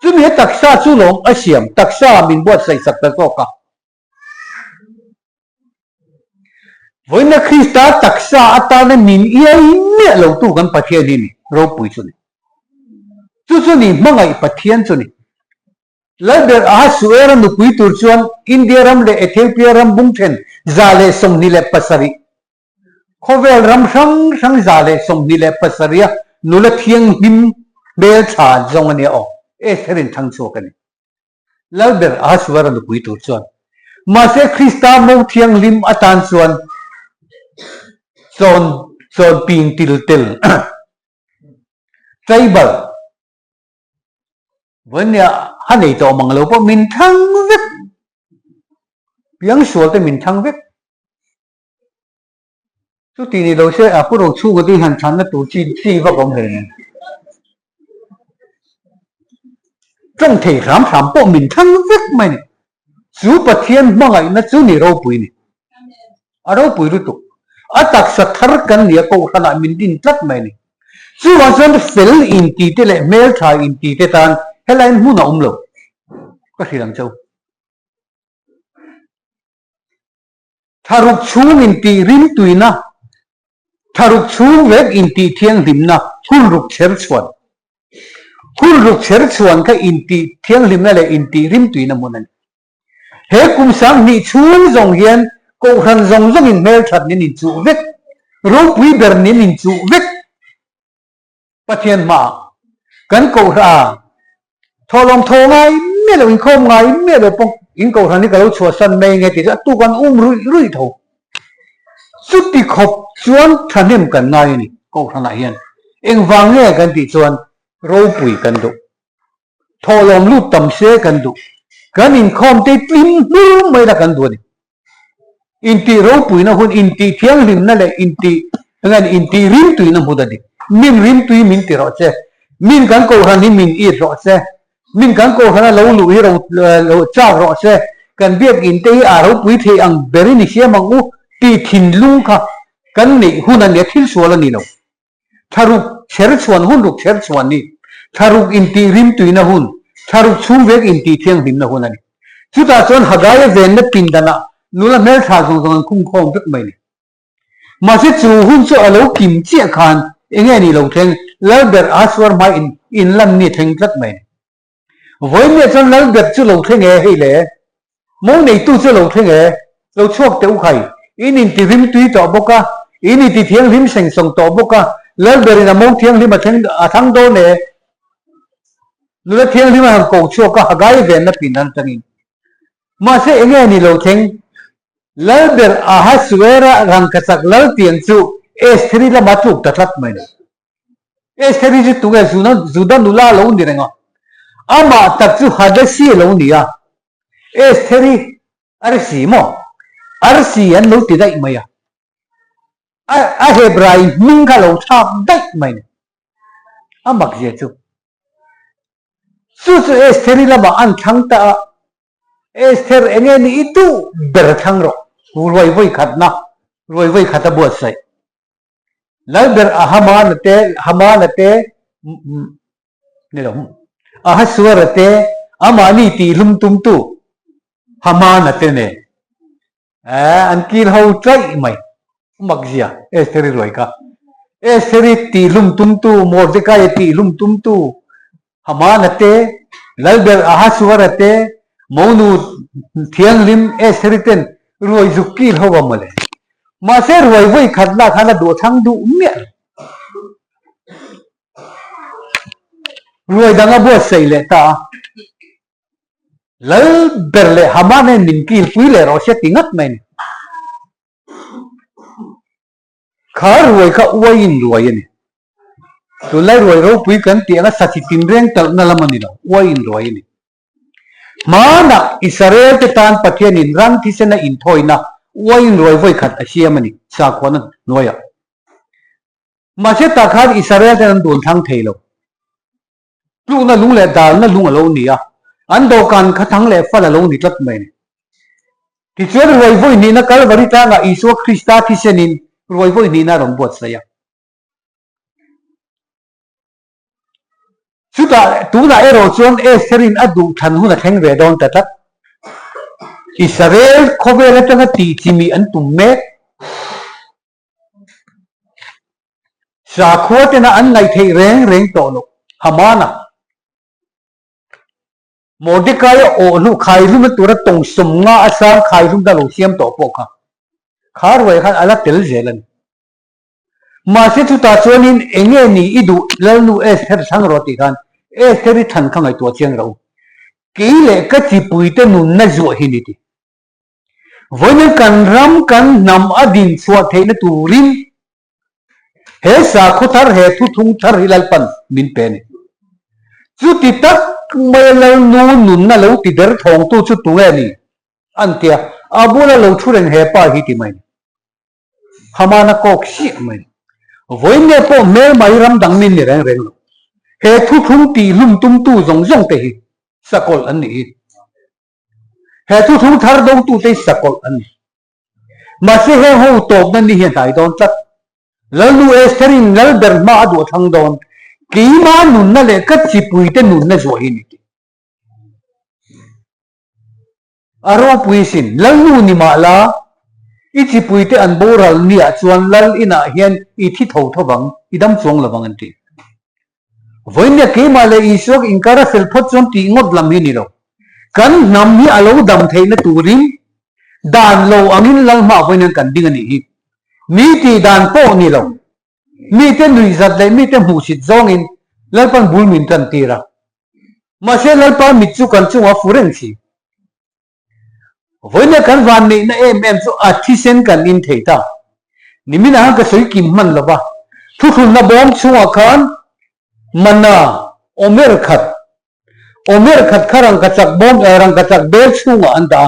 จู่มีตักษาจู่ลงอาเซียมตักษามินบวชใส่สัตว์ตะโกกะวันนี้คริสต์ตักษาอัตตาเนี่ยมินเอียเนี่ยเราตู้กันประเทศนี้เราปุยจู่นี่จู่นี่มั่งไงประเทศจู่นี่แล้วเดี๋ยวสุเอรันดูปุยตูชวนอินเดียรัมเลเอธิโอเปียรัมบุงเทนซาเลส่งนี่เลปัสริเขาเวลรัมสังซาเลส่งนี่เลปัสริยนุเลเทียงหิมเบลชาจงอันนี้ออกเอสเทรินทั้งโซกันแล้วเดี๋ยวสุเอรันดูปุยตูชวนมาเสคริสต์มงเทียงลิมอัตันส่วนโซนปีนติลไทเบิลวันนี้ฮันนี่ตัวมังเราพอมินทั้งเวกยังสวยแต่มินทั้งเวกสุดที่นี่เราเชื่อพวกเราชูกันที่หันฉันนั่นตัวจีว่าผมเห็นจังเทรามพวกมินทั้งเวกไหมเนี่ยสู้ประเทศมั่งไงนั่นสู้นี่เราปุยนี่เราปุยรู้ตัวอัตักสัทธากันเนี่ยก็ขนาดมินดินจัดไหมเนี่ยสู้วันส่วนเฟลอินตีเตเลเมลชายอินตีเตตันเฮลัยมุนอุ้มโลก็ที่ดังเจ้าถ้ารุกชูอินตีริมตุยนะถ้ารุกชูเวกอินตีเทียงริมนะคุณรุกเชิดชวนก็อินตีเทียงริมนั่นแหละอินตีริมตุยนะมุนันเฮกุมสังนี่ชูนจงเฮียนก็ขันจงอินเมลชัดนี่นิจูเวกรูปวิเบอร์นี่นิจูเวกปะเทียนมากันก็ราทอลมทอไงเมื่อเราอินคมไงเมื่อเราปงอินก็รานี่ก็เราชัวสันไม่ไงที่จะตุกันรุ่ยทอสุดที่ขบชวนทันเห็นกันไงนี่ก็ราไหนเห็น eng wang nge kan ti chuan ro pui kan du tholom lu tam se kan du kan in khom te tlim nu mai la kan du ni in ti ro pui na hun in ti thiang lim na le in ti ngan in ti rim tui na hu da di min rim tui min ti ro che min kan ko ran ni min i ro che min kan ko ran lo lu i ro cha ro che kan biak in te a ro pui the ang beri ni sia mang u ti thin lung kha kan ni hun an le thil suala ni lo tharuk cher chuan hun ruk cher chuan ni tharuk in ti rim tui na hun tharuk chung vek in ti thiang lim na hun ani chuta chon hagaya ven na pin dana nula mel tha jong jong khum khom vek mai ni ma se chu hun chu alo kim che khan enge ni lo theng lalber aswar mai in lam ni theng tlat mai voi ne chon lalber chu lo theng e hei le mo nei tu chu lo theng e lo chok te u khai in ti rim tui to boka in ti thiang rim seng song to boka lalber na mo thiang rim a thang do ne nula thiang rim a ko chu ka hagaya ven na pin dan tangin ma se enge ni lo theng lalber aha suera rang kasak lal tiang chu estri la matuk tatlat mai estri ji tu ga zuda nula lo ni renga ama tak chu hadasi lo ni ya estri arsi mo arsi an lo ti dai mai a hebrai ning ka lo thap dai mai amak je chu su estri la ba an thang ta ester enge ni itu ber thang ro roi voi khatna roi voi khata bo sai lai ber hama na te ni lo aha suara te amani ti lum tum tu hama na te ne an kil ho trai mai magzia esteri roi ka esteri ti lum tum tu mordecai ti lum tum tu hama na te lai ber aha suara te monu thiang lim esteri ten ruồi dục kil ho bam le ma se ruồi voi khatla khana do thang du me ruồi danga bo sei le ta lal berle hamane nin kil pui le ro se tingat men khar ruồi ka uain ruồi ni to lai ruồi ro pui kan ti ana sachi tin reng tal na lamani lo uain ruồi ni mana Israel te tan pathian in ran thisena in thoina wain roi voi khat asiamani sa khona noya ma se ta khan Israel te an don thang theilo lu na lung le dal na lung alo ni a an do kan kha thang le fa la lo ni tlat mai ni ti chuan roi voi ni na kalvari ta nga isu krista thisenin roi voi ni na rom bot sa ya chuta tu na ero chuan eserin adu than hu na theng ve don ta tat Israel khobere tanga ti chimi an tumme sa khote na an ngai thei reng to lo hamana mordecai o lu khai lu na tura tong som nga asang khai lu da lo siam to po kha khar wai khan ala tel zelan ma se chu ta chuanin enge ni idu lalnu esther sang roti khan esther than khangai to chiang ro ki le ka chi pui te nun na zo hi ni ti voine kan ram kan nam adin chua theina turin he sa khuthar he thu thung thar hilal pan min pen chu ti tak mel nu nun na lo ti der thong tu chu tu ni antia abula lo thuren he pa hi ti mai hamana kok si mai voine po mel mai ram dang min ni reng lo he thu thung ti lum tum tu zong zong te hi sakol an ni he thu thung thar dong tu te sakol an ma se he ho top na ni he dai don tat lalu esterin nal ber ma du thang don ki ma nun na le kat chi pui te nun na zo hi ni aro pui sin lalu ni ma la i chi pui te an boral ni a chuan lal ina hian i thi tho tho bang idam chong lawang an ti voine ke ma le isok inkara sel phot chon ti ngot lam hi ni lo kan nam hi alo dam theina turin dan lo angin lal ma voine kan ding ani hi mi ti dan po ni lo mi te nui zat le mi te mu sit zong in lal pan bul min tan tira ma se lal pa mi chu kan chu wa fureng si voine kan van ni na em chu a thi sen kan in theita nimina ka soi kim man lo ba ทุกนบอมชัวขันมันน่ะอเมริกัดข้ารังกัจักบอมรังกัจักเบลชัวอันดา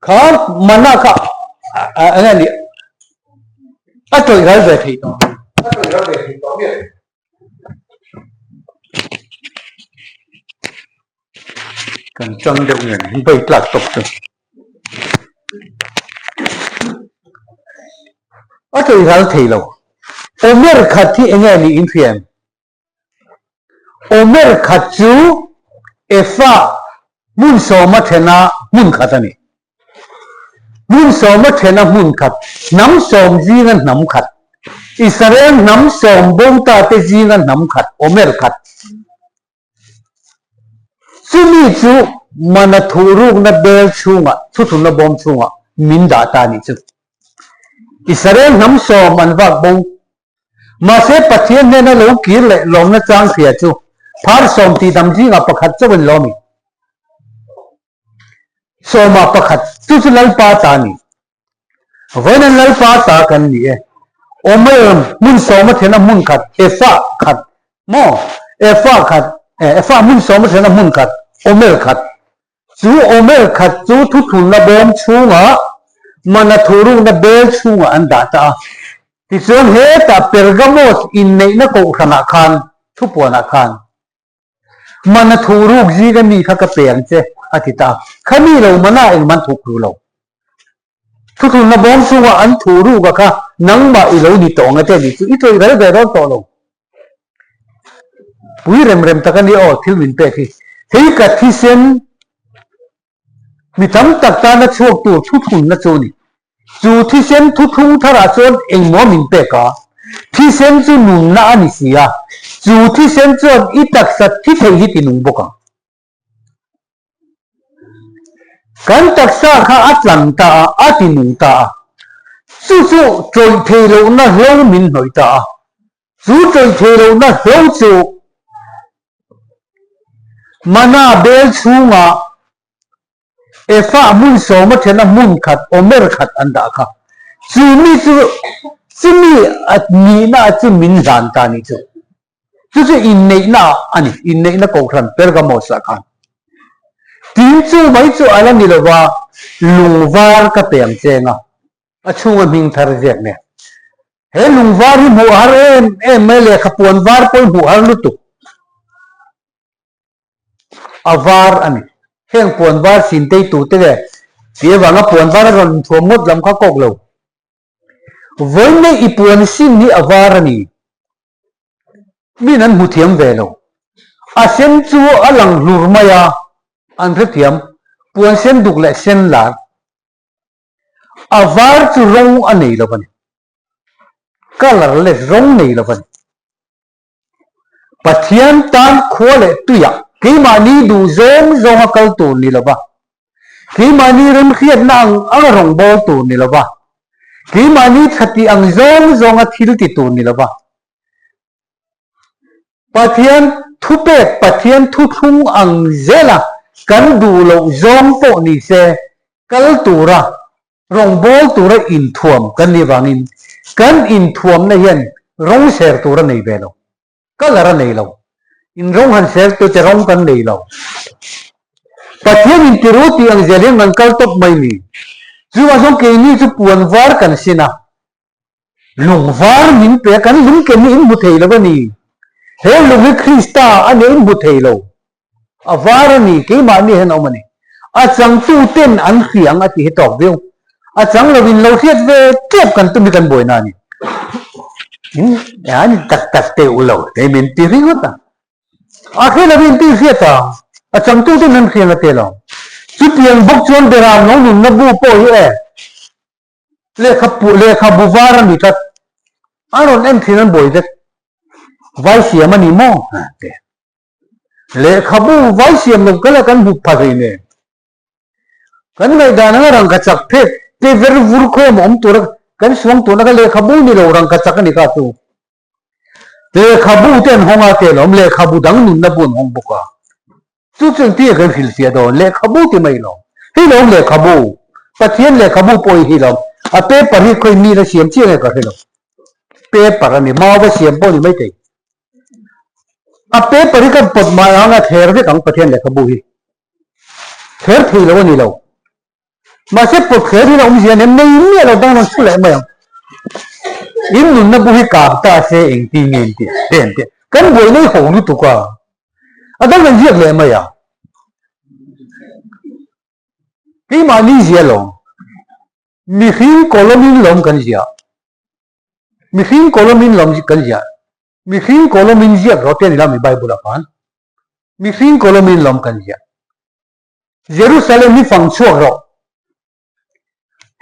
ข้ามันน่ะข้าอะไรนี่อัตโตอิรัลเบทีโตเนี่ยกันจังเดียวเงินไปตลาดตกตึงอัตโตอิรัลทีเราอเมริกัดที่เองนี่อินเฟียนอเมริกัดจูเอฟ้ามุนโซมาเทนะมุนขัดนี่มุนโซมาเทนะมุนขัดน้ำโสมจีกันน้ำขัดอิสราเอลน้ำโสมบงตาเตจีกันน้ำขัดอเมริกัดซูมีจูมันทูรุกนับเบลชูงะทุทุนนับบอมชูงะมินดาตานี่จูอิสราเอลน้ำโสมมันวักบงมาเสพเทียนเนี่ยนะลูกกิเลลมนะจางเสียจูพาร์สอมตีดำจีงะประคัดจะเป็นลมีสอมาประคัดจุดลัลปาตานี่วันนั้นลัลปาตากันนี่โอเมรมุนสอมาเทนะมุนขัดเอฟ้าขัดมอเอฟ้าขัดเอฟ้ามุนสอมาเทนะมุนขัดโอเมรขัดจูโอเมรขัดจูทุกทุนละบอมชูงะมันทูรุนะเบลชูงะอันดาตาที่ส่วนเหตุเปรกามอสอินในนักขณะคานทุกปวนาคานมันทูรุกจีกันนี่ข้ากระเปียงเจอธิตาข้ามีเรามันน่าเองมันถูกรู้เราทุกทุนนะบอมชูงะอันทูรุกะค่ะนังบ่อีเราดิตองเจดิจูอีตัวอีเราเดือดร้อนตัวเราปุยเร็มตะกันนี่ทิลวินเปที่เฮ้ยกัดที่เซนมีทั้งตักตานะช่วงตัวทุกทุนนะโจนี่จูที่เซนทุกทุนทาราชนเองมอมินเปกาที่เซนจูนุนนานิสิยาจูที่เซนจวนอีตักสัตที่เทหิตินุงบกกันตักษาข้าอัตลันตาอัตินุงตาจู่ๆจอยเทโลนะเฮลมินหอยตาจู่จอยเทโลนะเฮลจูมานาเบลชูงะเอฟ้ามุนโสมาเทนะมุนขัดอเมริกัดอันดาค่ะจูมีอันนี้น่าจะมินจันตานี่จู่อินเนน่าอันนี้อินเนน่าโกครันเปรกามอสกันทีมจู่ไม่จู่อะไรนี่เลยว่าลุงวาร์ก็เปลี่ยนเจงอ่ะช่วงมิงทาร์เจกเนี่ยเฮ้ลุงวาร์ที่หัวหาไม่เลยขบวนวาร์ปนหัวหาลุตุวาร์อันนี้เฮงปวนวาร์สินเตยตูเตะเสียว่างั้นปวนวาร์กันทั่วหมดลำข้ากกเราวันนี้อีปวนสินนี่วาร์นี่มีนั้นมุเทียมเวลอาเซนจูอลังลูร์มายาอันเทียมปวนเซนดุกเละเซนลาวาร์จูรงอันนี้ละวันก็ลาเละรงนี่ละวันปัจจัยตามขวาเละตุยะกี่มันนี่ดูซงกัลตูนี่ละบ้ากี่มันนี่เรื่องขีดนั่งรงบอลตูนี่ละบ้ากี่มันนี่ขัดที่ซงทิลติตูนี่ละบ้าปัจจัยทุเปกปัจจัยทุทุ่งเจล่ะกันดูโลซงโปนี่เซกัลตูระรงบอลตูระอินทวมกันนี่วางินกันอินทวมเนี่ยเห็นรงเสร์ตูระนี่เบลก็ลาระนี่เราอินรงหันเสร์ตัวจะรงกันนี่เราปัจจัยอินทิรุตีเจลิงมันกัลตบไม่มีจู่ว่าสงเกนี่จะปวนวาร์กันสินะลุงวาร์มินเปกันลุงเกนี่อินบุเทลวันนี้เฮ้ลุงคริสต์อันนี้อินบุเทลวาร์นี่กี่มันนี่เห็นเอามันนี่อาจังตู้เต้นอันเขียงอาทิตย์ตอกเดียวอาจังเราวินเราเทียบเวเก็บกันตุ้มกันบ่อยนานี่อันนี้ตักเตะอุลาวเฮ้มินตีริงอ่ะอาเคเราวินตีเสียตาอาจังตู้เต้นอันเขียงเตะเราจุดยังบุกชนเดรามน้องนุ่มนับบูโป้เอ๋เลขาบูวาร์นี่ครับอันนั้นที่นั่นบ่อยเด็กไว้เสียมันนี่มั่งเลขาบูไว้เสียมันก็เลยกันบุกพาไปเนี่ยกันไม่ได้นะรังกัจจ์เพชรเทวรูร์โคมอมตัวกันสวงตัวนั้นก็เลขาบูนี่เรารังกัจจ์กันนี่ก็ตัวเลขาบูเต้นห้องอาเตลอมเลขาบูดังนุ่นนับบุญห้องบุกจู่ๆที่กันฟิลเสียดอนเลขาบูที่ไม่ลงให้ลงเลขาบูปัจจัยเลขาบูป่วยให้ลงอาเป้ปริคอยมีระเสียมเชี่ยเลยก็ให้ลง paper ani mau ba siam po ni mai te a paper ka pot ma anga ther ve kang pathian le khabu hi ther thi lo ni lo ma se pot ther ni lo mi sian nem nei ni lo dang non su le mai in nun na bu hi ka ta se eng ti ngin ti ten ti kan boi nei ho lu tu ka adang nan jiak le mai ya ki ma ni zia lo mi hin kolomin lom kan zia mi hin kolomin lom kan zia mi hin kolomin zia ro te ni la mi bible apan mi hin kolomin lom kan zia Jerusalem ni phang chuak ro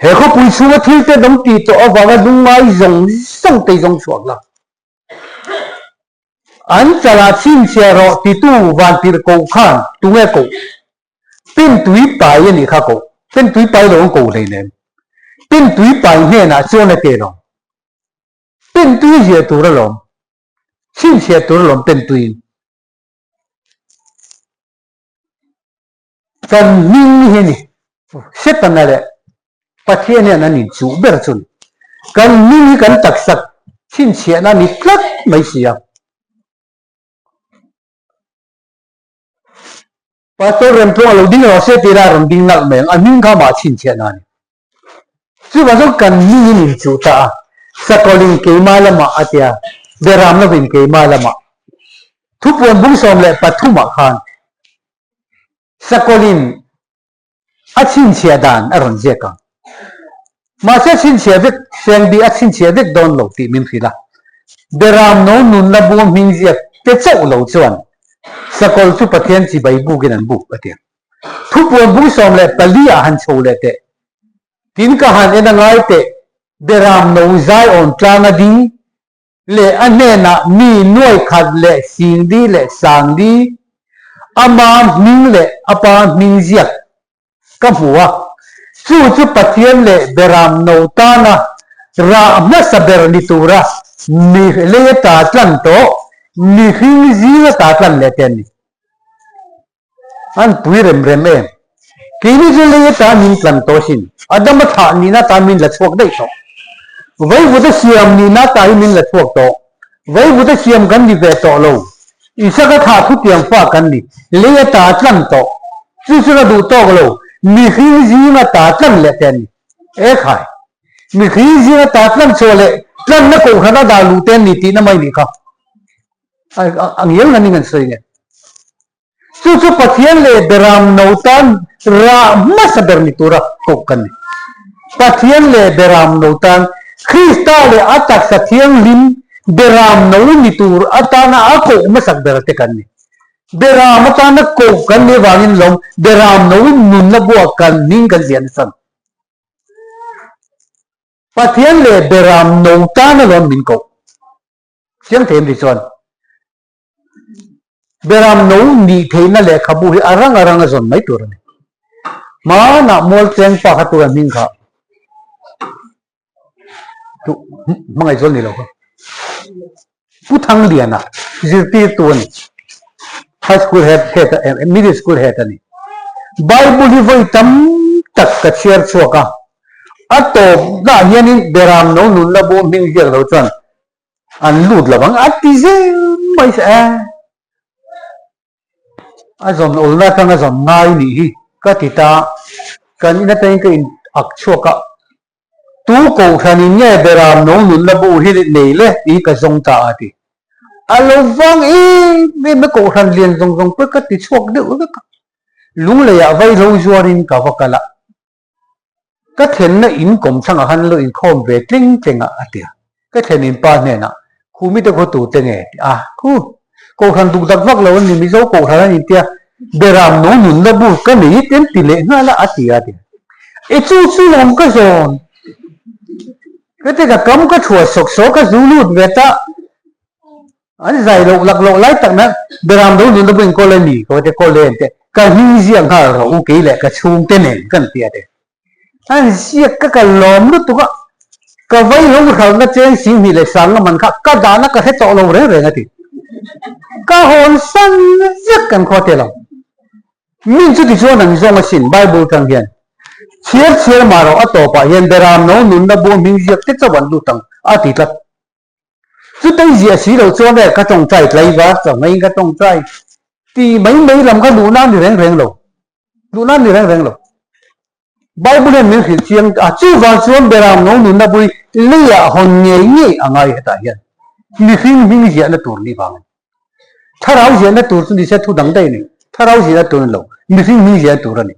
he ko pui chu thil te dom ti to awaga dung mai zong song te zong chuak la an chala chin che ro ti tu van tir ko khan tu nge ko pin tui pai ni kha ko pin tui pai lo ko le ne pin tui pai he na cho na te lo pin tui je tu ra lo chin che tu ra lo pin tui kan ning ni he ni se tan na le pathian ne na ni chu ber chun kan ning kan tak sak chin che na ni tlak mai sia Pastoral ren pro lo ding ro se ti ra ron ding nak meng aning kha ma chin che na ni chu ba so kan ning ni chu ta sakolin ke ma lama atia beram na bin ke ma lama thu pon bung som le pathuma khan sakolin a chin che dan a ron je ka ma se chin che vek seng bi a chin che vek don lo ti min khila beram no nun na bu ming je te chau lo chuan sakol chu pathian chi bai bu gen an bu atia thu pon bung som le palia han chho le te tin ka han ena ngai te beram no zai on tlana di le ane na mi noi khat le sing di le sang di ama ming le apa ming ziak ka huwa chu chu pathian le beram no ta na ra na saber ni tura mi le ta tlan to mi hing zi ta tlan le ten ni an pui rem rem em kini je le ta min tlan to sin adam tha ni na ta min la chok dei to vai bu da siam ni na ta min la chok to vai bu da siam gan ni ve to lo isa ka tha thu tiang fa kan ni le ta tlan to chu chu na du to lo mi hing zi na ta tlan le ten ni e khai mi hing zi na ta tlan cho le tlan na ko khana da lu ten ni ti na mai ni kha ang yel na ni ngan sei nge chu chu pathian le beram no tan ra ma saber ni tura ko kan pathian le beram no tan Krista le atak sa thiang lim beram no ni tur atana ako ma sak ber te kan ni beram atana ko kan ni wangin lom beram no nun na bu kan ning kan zian san pathian le beram no tan lom min ko siang them ri chon beram no ni theina le khabu hi arang zon mai tur ni ma na mol cheng pa kha tur ning kha tu mangai zon ni lo ko pu thang liana zirti tun high school head middle school head ani bible hi voi tam tak ka share choka ato da hianin beram no nun la bo ming jer lo chan an lut lawang ati je mai sa azom olna kang azom ngai ni hi ka tita kan inatain ka in ak choka tu ko khani nge beram no nun la bo hi nei le i ka zong ta ati alo vang e me ko khan lien zong pe ka ti chok de ka lung le ya vai lo zuarin ka wakala ka then na in kom changa han lo in khom ve tling tenga atia ka then in pa ne na khu mi te ko tu te nge khu ko khan du dak wak lo ni mi zo ko khan ni tia beram no nun la bu ka ni ten ti le na la atia ati e chu chu lam ka zon ka te ka kam ka chua sok so ka zulut ve ta an zai lo lak lo lai tak na beram do nun da bin ko le ni ko te ko le te ka hi ziang ha ro u ke le ka chung te ne kan tia de an sia ka lom lu tu ka vai lo khang na chen sing ni le sang man kha ka da na ka he to lo re ngati ka hon san zik kan ko te lo min chu ti zo nang zo ma sin bible kang hian chier ma ro ato pa yen beram no nun na bo ming zik te chawan lu tang ati tat chút đây gì xí đầu cho này các trồng trái lấy vác chẳng mấy các trồng trái thì mấy làm cái đủ nan thì rèn lầu đủ nan thì rèn lầu Bible mình hiểu chiang chú vào xuống bề làm nó nụ na bui lia hồn nhảy nhảy ở ngay hết hiện mi phim mình gì là tour đi vào thà rau gì là tour đi sẽ thu đắng đây này thà rau gì là tour lầu mi phim mình gì là tour này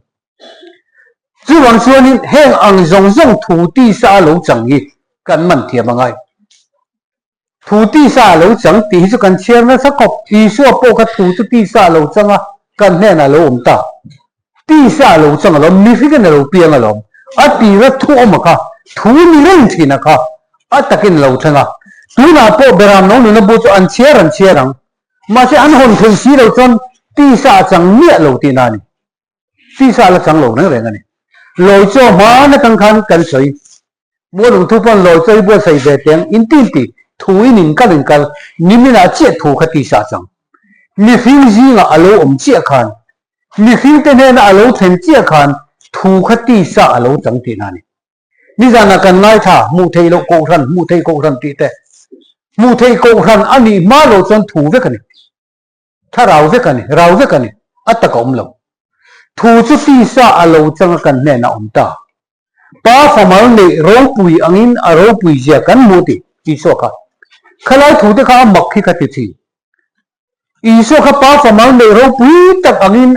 chú vào xuống đi hẹn ăn rong thủ ti sa lầu chẳng gì cần mình thiệp bằng ngay thủ ti sa lầu chẳng thì cho cần chiang nó sắc cọp thì số bộ cái thủ ti sa lầu chẳng à cần này là lầu ta ti sa lầu chẳng là mi phim cái lầu piang là lầu à ti là thu mà cả thu mi lên thì na cả à ta cái lầu chẳng à tu na po beram nó nó bộ cho ăn chia rằng mà sẽ ăn hồn thường xí đầu chân ti sa chẳng nhẹ lầu ti na này ti sa là chẳng lầu nữa này lầu cho má nó căng khăn cần sấy mua đồng thu phân lầu cho mua sấy về tiếng in tin ti thu in cái nín mình là chia thu cái ti sa chẳng mi phim gì là alo chia khan mi phim tên này là alo thêm chia khan thu cái ti sa alo chẳng ti na nàyนี่จะนักการไล่ท่ามูเทโลโกรันมูเทโกรันตีเตมูเทโกรันอันนี้มาโลจนถูเวกันนี่ถ้าเราเวกันนี่อัตตะกอมโลถูจุดที่สาโลจังกันแน่นอนตาป้าฟอร์มัลเนี่ยร้องปุยอังอินอารมณ์ปุยเจกันมูติอีโซค่ะขลายถูเตข้ามักขี้ขัดทีอีโซค่ะป้าฟอร์มัลเนี่ยร้องปุยตักอังอิน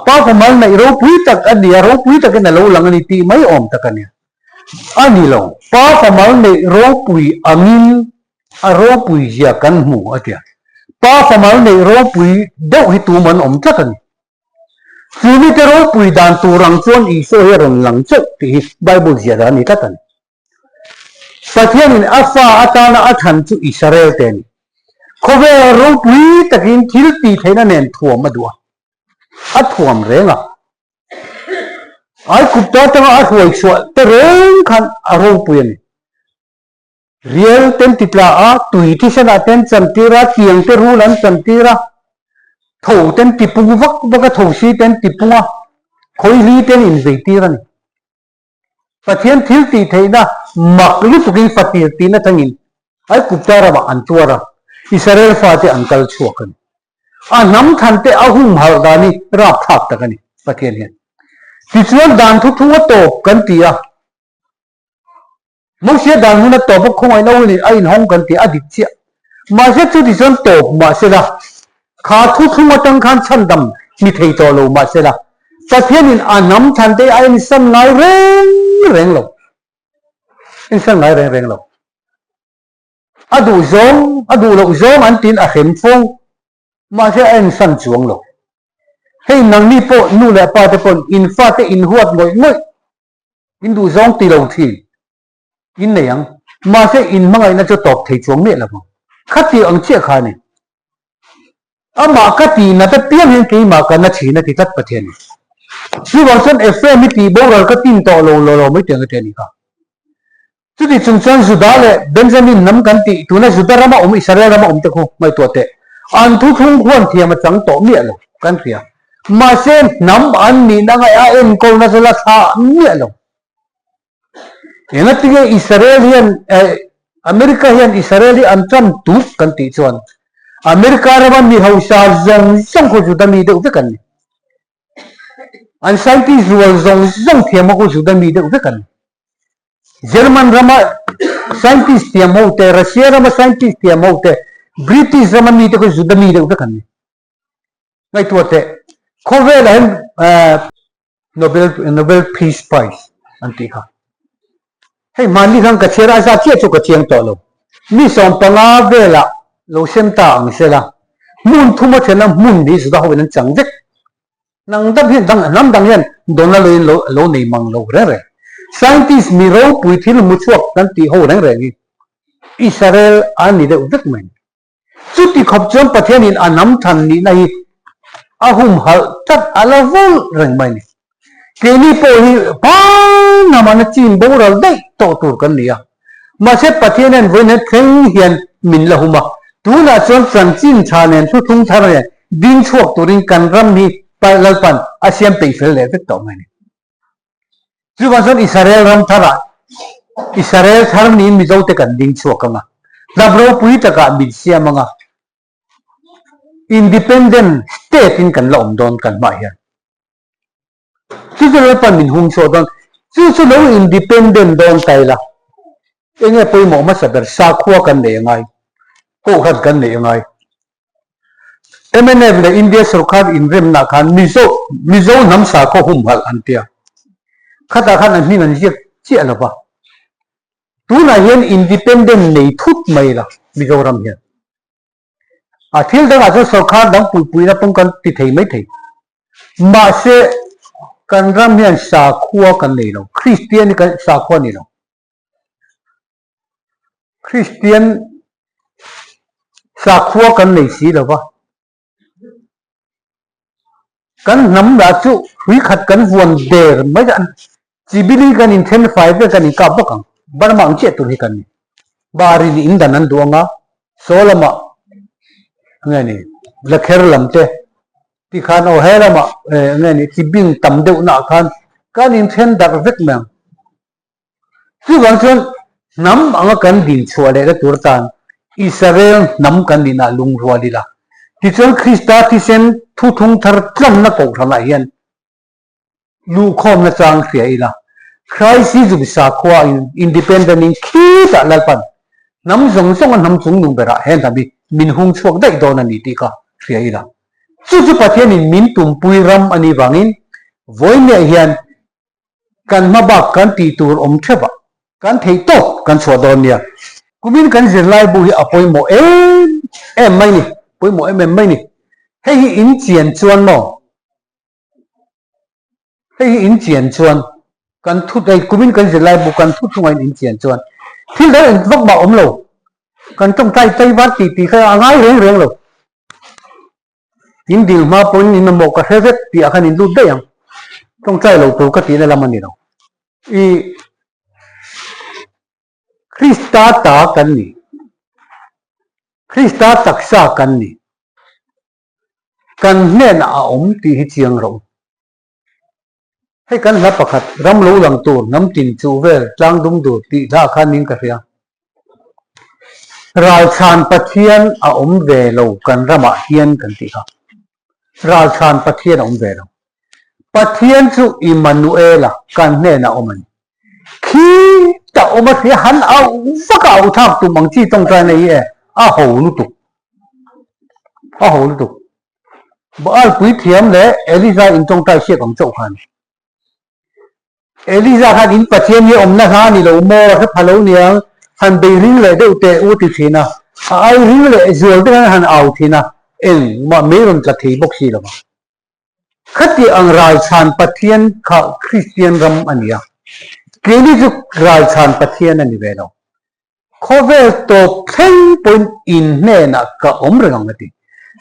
ป้าฟอร์มัลเนี่ยร้องปุยตักอันนี้ร้องปุยตักกันแล้วหลังนี้ตีไม่อมตักกันเนี่ยอันนี้เราป้าฟอร์มัลเนี่ยร้องปุยอังอินอารมณ์ปุยเจกันมูอันเดียป้าฟอร์มัลเนี่ยร้องปุยเด็กให้ตัวมันอมตักกันคือนี่จะร้องปุยด่านตัวรังชวนอีโซเฮรันหลังเจ้าที่ไบเบิลเสียดานี่ตักันประเทศนี้อัฟฟาอัตานาอัฐันจุอิสราเอลเตนเขาเวร้องปุยตะกินทิลตีเทนันเองถ่วมมาดูอัดถ่วมเร่งอ่ะไอ้กุบตาตั้งอัดหัวอีกส่วนแต่เร่งขันอารมณ์ปุยนี่เรียลเต็มติดละตุยที่ชนะเต็มจันทีระเทียงเตรูลันจันทีระถูเต็มติปุงวักบักถูซีเต็มติปุงอ่ะคอยลีเต็มอินเวทีระนี่ประเทศทิลตีเทนะมักลุตุกินฟัติตีนะทั้งอินไอ้กุบตาระมาอันตัวระอิสราเอลฟาเตอันกัลชัวกันน้ำทันเตะอาหุ่มหาดานี่ราบทับตะกันนี่ประเทศนี้ที่ส่วนด่านทุกๆตัวกันตีอ่ะมื่อเสียด่านมันตัวพวกคงไอ้นู่นนี่ไอ้ห้องกันตีอดีตเสียมาเสียจุดที่ส่วนตัวมาเสียละขาทุกๆตั้งขันชั้นดำมีเทตัวโลมาเสียละประเทศนี้น้ำทันเตะไอ้สันไงเร่งโลไอ้สันไงเร่งโลดูโลกอันตีนเข็มฟงมาเสียเอ็นสันจวงโลให้นางนี่โปนู่นแหละป้าตะปนอินฟาเตอินหัวงอยงอยอินดูซองตีเราทีอินเนี่ยมาเสียอินมังไงน่าจะตอบเทจวงเนี่ยละมั้งขัดตีอังเชี่ยขานี่มาขัดตีน่าจะเตี้ยเห็นกี่มากันน่าชีน่าที่ตัดประเทศนี้ชื่อว่าส่วนเอฟเอ็มตีโบราณก็ตีนต่อโลไม่เตียงประเทศนี้ครับสุดที่จุนชันสุดาเลยเบนจามินน้ำกันตีตัวนั้นสุดารามาอิสราเอลรามาตะคุไม่ตัวเตะอันทุกคนควรเทียมมาจังโตเมียเลยกันเสียมาเส้นน้ำอันนี้นั่งไอ้เอ็นโกนัสละสาเมียเลยอย่างนั้นที่อิสราเอลีนอเมริกาเห็นอิสราเอลีอันจันทุกกันติชวนอเมริกาเรามันมีเฮาชาจังคนจุดมีเด็กกันอันไซติสรวลจังเทียมคนจุดมีเด็กกันเยอรมันเรามาไซติสเทียมเอาแต่รัสเซียเรามาไซติสเทียมเอาแต่บริติชเรามันมีเด็กจุดมีเด็กกันไม่ตัวเตะเขาเวลาNobel Peace Prize อันที่ค่ะให้มันนี่ทั้งกระเชียร์อาซาเทียจุกระเชียงต่อลงนี่ส่งปังอาเวลาเราเส้นตางเสละมุนทุ่มเทนะมุนดีสุดเขาเป็นจังเด็กนังดับเห็นน้ำดังเห็นโดนอะไรเราในมังเราเร่ๆ scientist มีเราปุ๋ยที่เรามุชวกนั่นที่เขาเร่ๆนี่อิสราเอลอันนี้เด็กเด็กเหมือนจุดที่ขบจนประเทศนี้น้ำทันนี่ในอาหุ่มหัดตัดอะไรวุ่นเรื่องมันเกนี่พอที่ป้านามันจีนโบราณได้โตตัวกันเนี่ยมาเช็ดประเทศนั้นวันนี้แข่งเหียนมินละหุมาตัวน่ะส่วนสันจีนชาเนี่ยทุ่งทางเนี่ยดินชวกตัวริงกันรำมีไปลัลปันอาเซียนไปฟิลเลยก็ต่อมาเนี่ยจู่ว่าส่วนอิสราเอลรำทาระอิสราเอลทาร์นี่มิโซเตกันดินชวกกันมา ดับเราปุยตะกะบิดเสียมังอ่ะ independent state อินกันหลอมโดนกันมาเห็นที่จะเราปั่นมินหุงโซดอนที่จะเรา independent โดนไตละเองไงปุยหมอมาสัตว์สาขัวกันได้ยังไงกูขัดกันได้ยังไงMNF ในอินเดียสุขาอินเรมนักขันมิโซน้ำสาขัวหุ่มหัลอันเตียขัดขันอันนี้มันเจี๊ยหรือเปล่าตัวนั้นเห็น independent ในทุกไม่ละมิโซรำเห็นอาทิตย์เดียวอาจจะสุขาดังปุยนะปงกันติดเหไม่ถึงมาเสกันรำเห็นสาขัวกันเลยเนาะคริสเตียนกันสาขัวนี่เนาะคริสเตียนสาขัวกันเลยสิหรือเปล่ากันน้ำราชูวิขัดกันวนเดอร์ไม่ใช่จีบิลีกันอินเทนไฟเพื่อกันอีกกับบังบ้านมังเจตุลิกันบารีอินดันนั้นดวงอ่ะโซลมาเงี้ยนี่เล็กเฮร์ลัมเตที่ขานเอาเฮร์มาเงี้ยนี่ที่บินตั้มเดือดหนักขันกันอินเทนดักเวกแมงที่วันส่วนน้ำอังกันดินชัวเลยก็ตัวตันอิสราเอลน้ำกันดินาลุงรัวดีละที่ส่วนคริสต์ที่เซนทุกทงทาร์ตลัมนักอกทำไมยันลูกคอมนักจางเสียอีละใครสิจุบิสาขวาอินดิเพนเดนต์คิดอะไรปันน้ำส่งน้ำส่งนุ่มเบระเห็นทำไมมินหงชวกได้โดนนี่ตีก็เสียอีละจุปัจจัยนี้มินตุ่มปุยรำอันนี้บางินวันนี้ยันกันมาบักกันตีตัวอมเชบะกันเทโตกันสวดอนเนี่ยกูมินกันเสร็จไล่บุยอภัยโมไม่นี่ปุยโมไม่นี่ให้อินเจียนชวนโมให้อินเจียนชวนกันทุกไอ้กูมินกันเสร็จไล่บุกันทุกช่วงอินเจียนชวนที่แล้ววักบ่อมโลกันต้องใจวัดตีแค่อะไรเรื่องโลอินดิลมาปุ่นอินโมกระเทศตีอาการอินดูได้ยังต้องใจโลปกติในละมันนี่เราอีคริสต์ตากันนี่คริสต์ตักษากันนี่กันเน้นอาอมตีให้เชียงเราให้กันรับประคัดรำรู้หลังตัวน้ำจินจูเวลจางดุมดูตีท่าขันนิ่งกระเทียราชานปะเทียนอาอมเวลกันรำมาเทียนกันตีค่ะราชานปะเทียนอาอมเวลปะเทียนสุอิมานูเอลกันเน้นอาอมันขี้จะอมเสียหันเอาฟักเอาทับตุมังจีต้องใจในอาหูลุตุบ้านปุยเทียมเลยเอลิซาอินตรงใจเชี่ยของเจ้าขันเอลิซาขันอินปะเทียมเนี่ยอมนะฮะนี่เราโม่ถ้าพะโล้เนี่ยหันไปริ้งเลยเดี๋ยวเตะอุติทีนะไอ้ริ้งเลยจวลที่หันเอาทีนะมาไม่รำจะทีบกชีหรอมาขัดที่อังรายชานปะเทียนข้าคริสเตียนรำอันนี้เกี่ยวกับรายชานปะเทียนอันนี้เวลาข้อเวลตัวเพ่งปุ่นอินเนนักก็อมเรื่องนั้น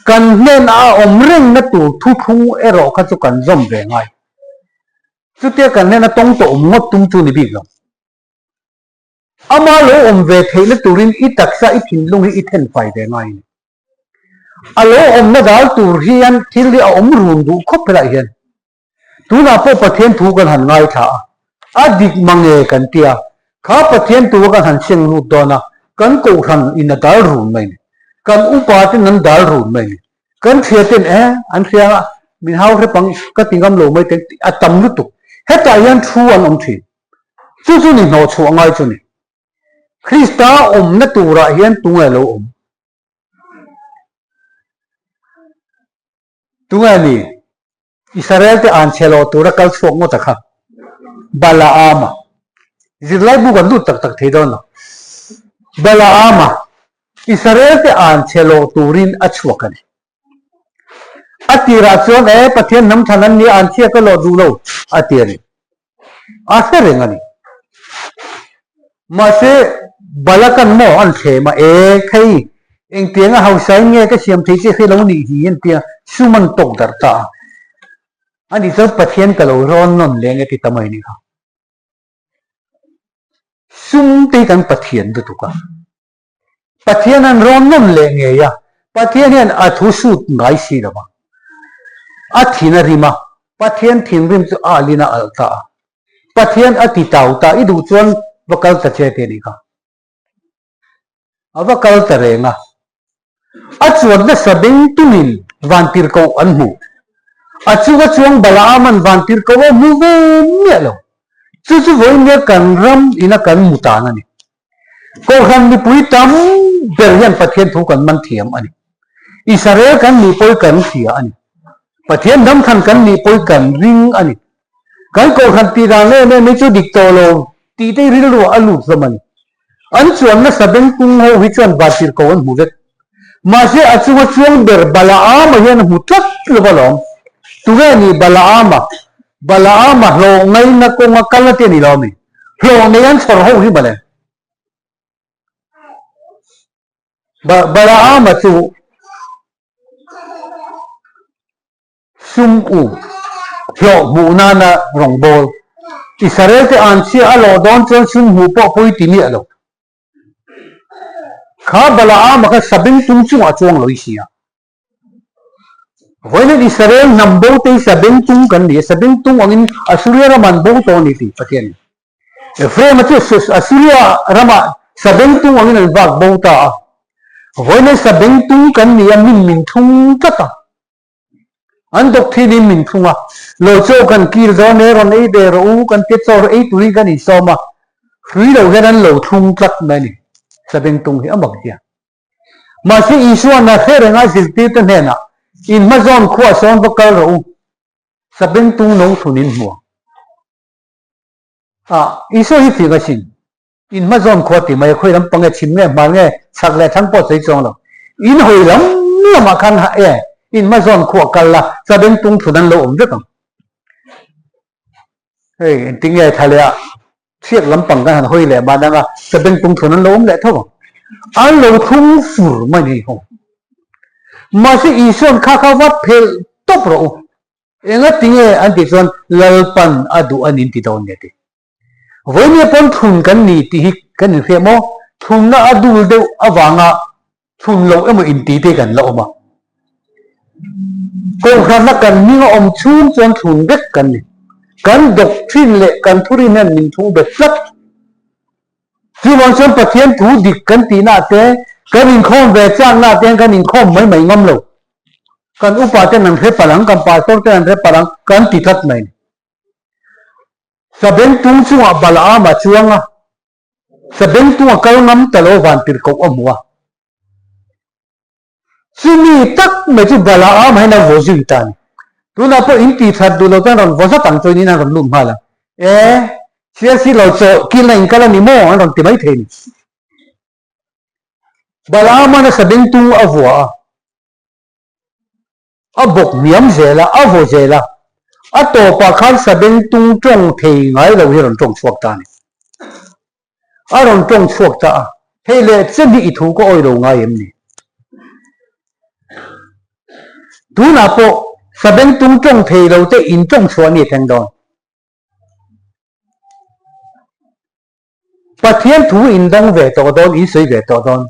กันเน้นอมเร่งนัตัวทุกๆเราขัดสุกันจมเร่งไงสุดท้ายกันเน้นต้องตัวงดตุ้มจูนี่บิ๊กลงอามาโลอมเวทีและตัวรินอิตักษาอิทินลงให้อิเทนไฟเร่งไงอาโลอมนัดาลตัวเฮียนที่เรียกอมรุนดูคบไปละเฮียนตัวน่าพอประเทศถูกกันหันไงท่าอดีตมังเอกันเตียข้าประเทศตัวกันหันเชียงนุดนะกันกูหันอินดาลรุนไม่กันอุปาทินันดาลรุนไม่กันเสียเต็นอันเสียมินฮาวเรปังก็ติงกำโลไม่เต็นอัตมลุตุเฮตายันชัวน้องทีจู่นี่โนชัวง่ายจู่นี่คริสต์อมนัตัวระยันตัวเราตัวนี้อิสราเอลที่อ่านเชลตัวระกัลช่วงงดตะค่ะบาลาอามาจิตไล่บุกันดูตักทีโดนนะบาลาอามาอิสราเอลที่อ่านเชลตูรินอัชวกันอติราชวนประเทศน้ำทานันนี้อ่านเชี่ยก็รอดูเราอติริอาเสริงอันนี้มาเสบาลกันโมอันเชมาใครเองเตียงเขาใช้เงี้ยก็เสียมทีเชี่ยเราหนีเฮียนเตียสุมันตกดาร์ตาอันนี้จะประเทศก็เราร้อนนนเลี้ยงที่ทำไมนี่ครับซุ่มตีกันประเทศดูตุกันประเทศนั้นร้อนนั่นเลยไงยะประเทศนี้อัฐุสุดไงสิละมั้งอัฐินาริมาประเทศทิ้งริมจะอาลีนาอัลตาประเทศอติตาวตาอิดูจวนวกัลตะเจเตนิกา ava kal tarenga achuat na sabeng tumin vantir ko anhu achuwa chuang balaaman vantir ko mu ve melo chu voi me kan ram ina kan mutana ni ko han ni pui tam berian pathian thu kan man thiam ani Israel kan ni poi kan thia ani pathian dam khan kan ni poi kan ring ani kan ko han ti ra le me chu dik to lo ti te ri lo alu zaman an chuan na sabeng tung ho hi chuan batir ko an huvet ma se achuwa chuang ber balaam hian hu tlak lo balom tuwe ni balaam lo ngai na ko nga kala te ni lo mi lo ne an chor ho hi bale balaam chu sum u lo bu na na rong bol Israel te an chi alo don chen sum hu po poi ti mi alo kha balaam ka sabeng tung chu a chuang loi sia When Israel nambo te sabeng tung kan ni sabeng tung angin Assyria raman bo to ni ti pathian Ephraim te Assyria rama sabeng tung angin an bak bo ta when sabeng tung kan ni min thung ta an dok thi ni min thunga lo cho kan kir do ne ron ei de ro kan te chor ei turi kan ni soma hrui lo gan lo thung tlak na ni sabeng tung hi amak dia ma se isu na khere nga zilti te na in mazon khua son bakal ro sabeng tung no thunin mo iso hi ti ga sin in mazon khua ti mai khoi ram pange chim nge ma nge chak le thang po sei chong lo in hoi ram ma khan ha e in mazon khua kal la sabeng tung thunan lo om vekam hey tinge thalia chiek lam pang kan hoi le ba da sabeng tung thunan lo om le tho an lo thung fur ma ni ho masih ison kakawat pel top ro enga tinge anti son lalpan adu anin ti don nete voine pon thun kan ni ti kan ni femo thun na adu de awanga thun lo emo in ti te kan lo ma ko khana kan ni om chun chon thun bek kan ni kan doctrine le kan thurin nan min thu be sak chu wang chon pathian thu dik kan ti na te kan in khom ve chang na ten kan in khom mai ngam lo kan upa te nan re palang kan pastor te nan re palang kan ti that mai sabeng tung chu balaam chuanga sabeng tung kal ngam talo van tir ko amwa chumi tak me chu balaam hai na vojin tan tu na po in ti that du lo tan ron vosa tang choi ni na ron lum hala si lo cho ki la in kala ni mo an ron ti mai thein balaam na sabeng tung avwa abok niam zela avo zela ato pa khan sabeng tung tong thei ngai lo hi ron tong chuak ta ni a ron tong chuak ta hele cheni I thu ko oi lo ngai em ni tu na po sabeng tung tong thei lo te in tong chua ni theng don pathian thu in dang ve to don in sei ve to don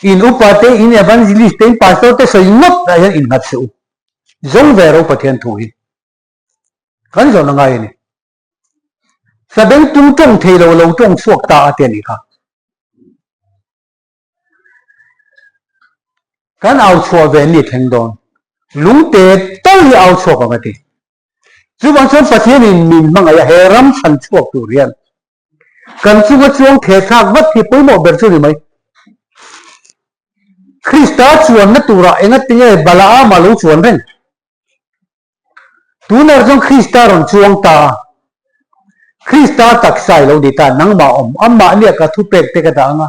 in upate in evangelist in pastor te sei not da in hat su zong ve ro pathian thu hi kan zo na ngai ni sabeng tung tong thei lo lo tong chuak ta ate ni kha kan au chua ve ni theng don lung te to hi au chua ka ti chu bang chon pathian in min mang ya heram san chuak tu rian kan chu ga chuang the thak wat hi poi mo ber chu ni mai Krista chuan na tura enga tinge balaam lo chuan ren tu nar jong Krista ron chuang ta Krista tak sai lo di ta nang ma om amma ne ka thu pek te ka ta nga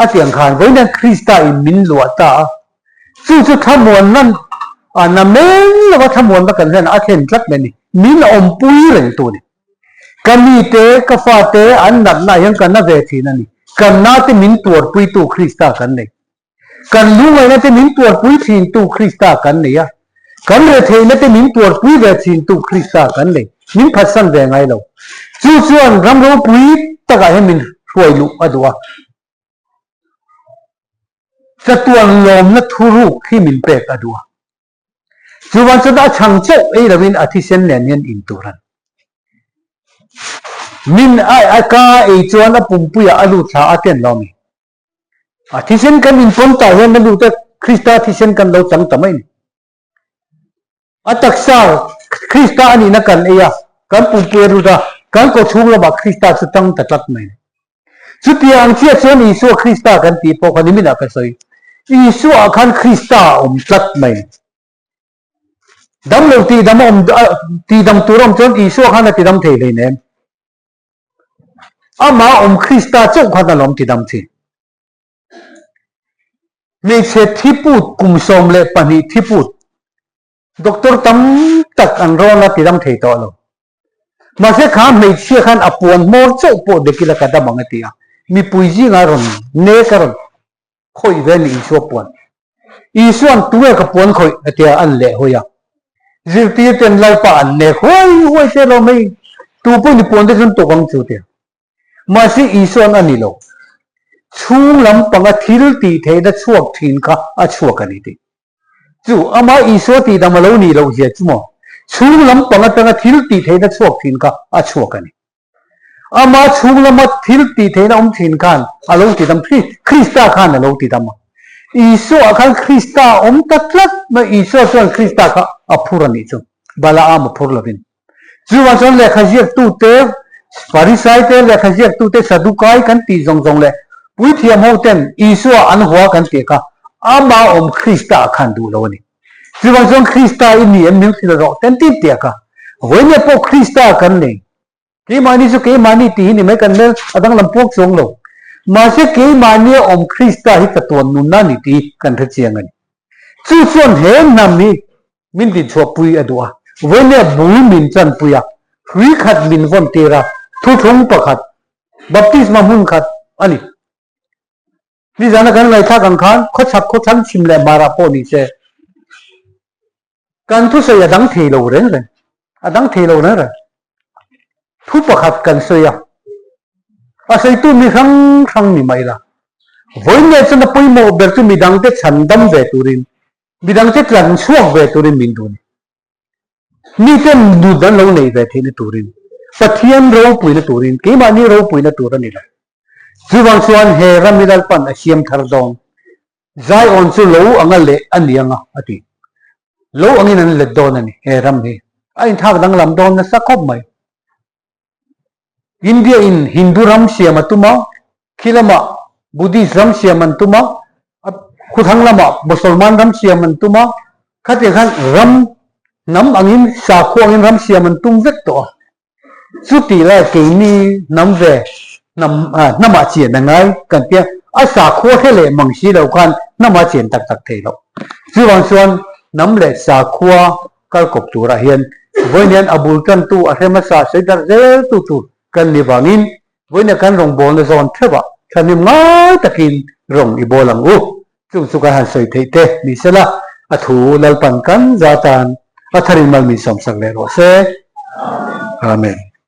a tiang khan voi na Krista in min lua ta chu thamon nan na men lo thamon ba kan ren a then tlak me ni min om pui ren tu ni kami te ka fa te an nat na yang kan na ve thi na ni kan na te min tuar pui tu Krista kan nei kan lu ngai na te min tuar pui thin tu Krista kan nei ya kan re thei na te min tuar pui ve thin tu Krista kan nei min phasan ve ngai lo chu chuan ram ro pui ta ga min huai lu adwa chatuan lom na thuru khi min pek adwa chu wan cha da chang che ei rawin athi sen nen yen in turan min ai ka ei chuan a pumpuya alu tha aten lomi ที่เช่นกันอินฟอนตาเห็นมันดูแต่คริสต์ที่เช่นกันเราจังทำไมตักษาคริสต์อันนี้นักกันเอยกันปุ่มเปรูดากันก็ชูระบาคริสต์สุดตั้งแต่ตัดไม่สุดที่อังเชียส่วนอิสุคริสต์กันตีพอกันนี่ไม่นักใส่อิสุอาคันคริสต์ตัดไม่ดำเราตีดำตีดำตัวเราจนอิสุอาคันตีดำเทเลยเนี่ยมาคริสต์จงขันเราตีดำเทไม่ใช่ที่พูดกุมสมเลยปนิที่พูดด็อกเตอร์ตั้มตักอันร้อนละตีดำเทต่อเรามาเสียข้ามไม่เชื่อขันอปวนมอร์โจปวดเด็กละกันดำมังตีมีปุยจีงารอนเนการอนคอยเวนิสุปวนอิสุอันตัวกับปวนคอยเตียอันเละหัวจิตที่เป็นไล่ป่านเละหัวเสียเราไม่ตัวปุ่นปวนได้จนตัวกังจุดเดียมาสิอิสุอันนี้เราชูลำปังทิลตีเทได้ช่วงทิ้งข้าช่วงกันนี่ดีจู่อามาอิสุตีดำมาเรานี่เราเสียจุ่มชูลำปังทิลตีเทได้ช่วงทิ้งข้าช่วงกันนี่อามาชูลำทิลตีเทได้ทิ้งกันเราตีดำคริสต์ขันเราตีดำอิสุขันคริสต์ตัดลัดมาอิสุส่วนคริสต์ข้าพูดนี่จุ่มบาลาพูดละบินจู่วันส่วนเลขเจียกตู้เตะฟาริสัยเตะเลขเจียกตู้เตะสะดุกายกันตีจงเลยวิธีมองเต็มอิสุอันหัวกันเตะก็อามาคริสต์ขันดูเรานี่จู่วันส่วนคริสต์อินนี่มิวสิเราเต็มตีเตะก็วันนี้พวกคริสต์กันนี่กี่มานี่สุกี่มานี่ตีนี่ไม่กันเลยตั้งลำพวกสงโลมาเสียกี่มานี่คริสต์ฮิตตัวนุนนั่นนี่ตีกันทั้งเชียงกันจู่ส่วนเห็นน้ำนี่มินติชัวปุยอดัววันนี้บุญมินจันปุยวิขัดมินวันเทระทุกองประคัดบัพติสมามุนขัดอันนี้นี่จานกันไงท่ากังขานขชับขชันชิมเลยมาราโปนี่เจกันทุกสิ่งดังเทโลเรนเลยดังเทโลนั่นเลยทุกประคัดกันเสียอาศัยตัวมีครั้งนี่ไม่ละวันนี้ฉันไปโมเบลตัวมีดังเตฉันดำเวตุรินมีดังเตหลังช่วงเวตุรินมินดูนี่เป็นดูดันเราในเวทีนตุรินปัทยันเราปุยนตุรินกี่มานี่เราปุยนตุรินนี่แหละจีวังส่วนเฮรามิดัลปันอาเซียมทาร์ดองใจอ่อนสุโลอังเล่อันนี้อ่ะอดีโลอังนี้นั่นเล็ดโดนนี่เฮรัมนี่ไอ้ท่าดังลำโดนนั่นสักคบไหมอินเดียอินฮินดูรัมเซียมันตุมาคิลามาบุดิสรัมเซียมันตุมาขุดหังลามามุสลิมรัมเซียมันตุมาขัดยังขันรัมน้ำอังอินสาคูอังอินรัมเซียมันตุงเวกตัวสุดที่แรกกี่นี่น้ำเวน้ำมาเชียนยังไงกันเพียงสาคูเทเลมังสีเราคันน้ำมาเชียนตักเทเราจีวันส่วนน้ำเล็ดสาคูก็กบตัวระเฮียนวันนี้อบูลกันตัวอะไรมาสาเสด็จเจ้าตัวกันนิบังินวันนี้กันรองบอลในโซนเทวะฉันนี่ง่ายตะกินรองอีโบลังจุงสุขหันใส่เทมีเสละถูลลปันกันจาตันอัธริมัลมีสมสังเลโรเซอาเมน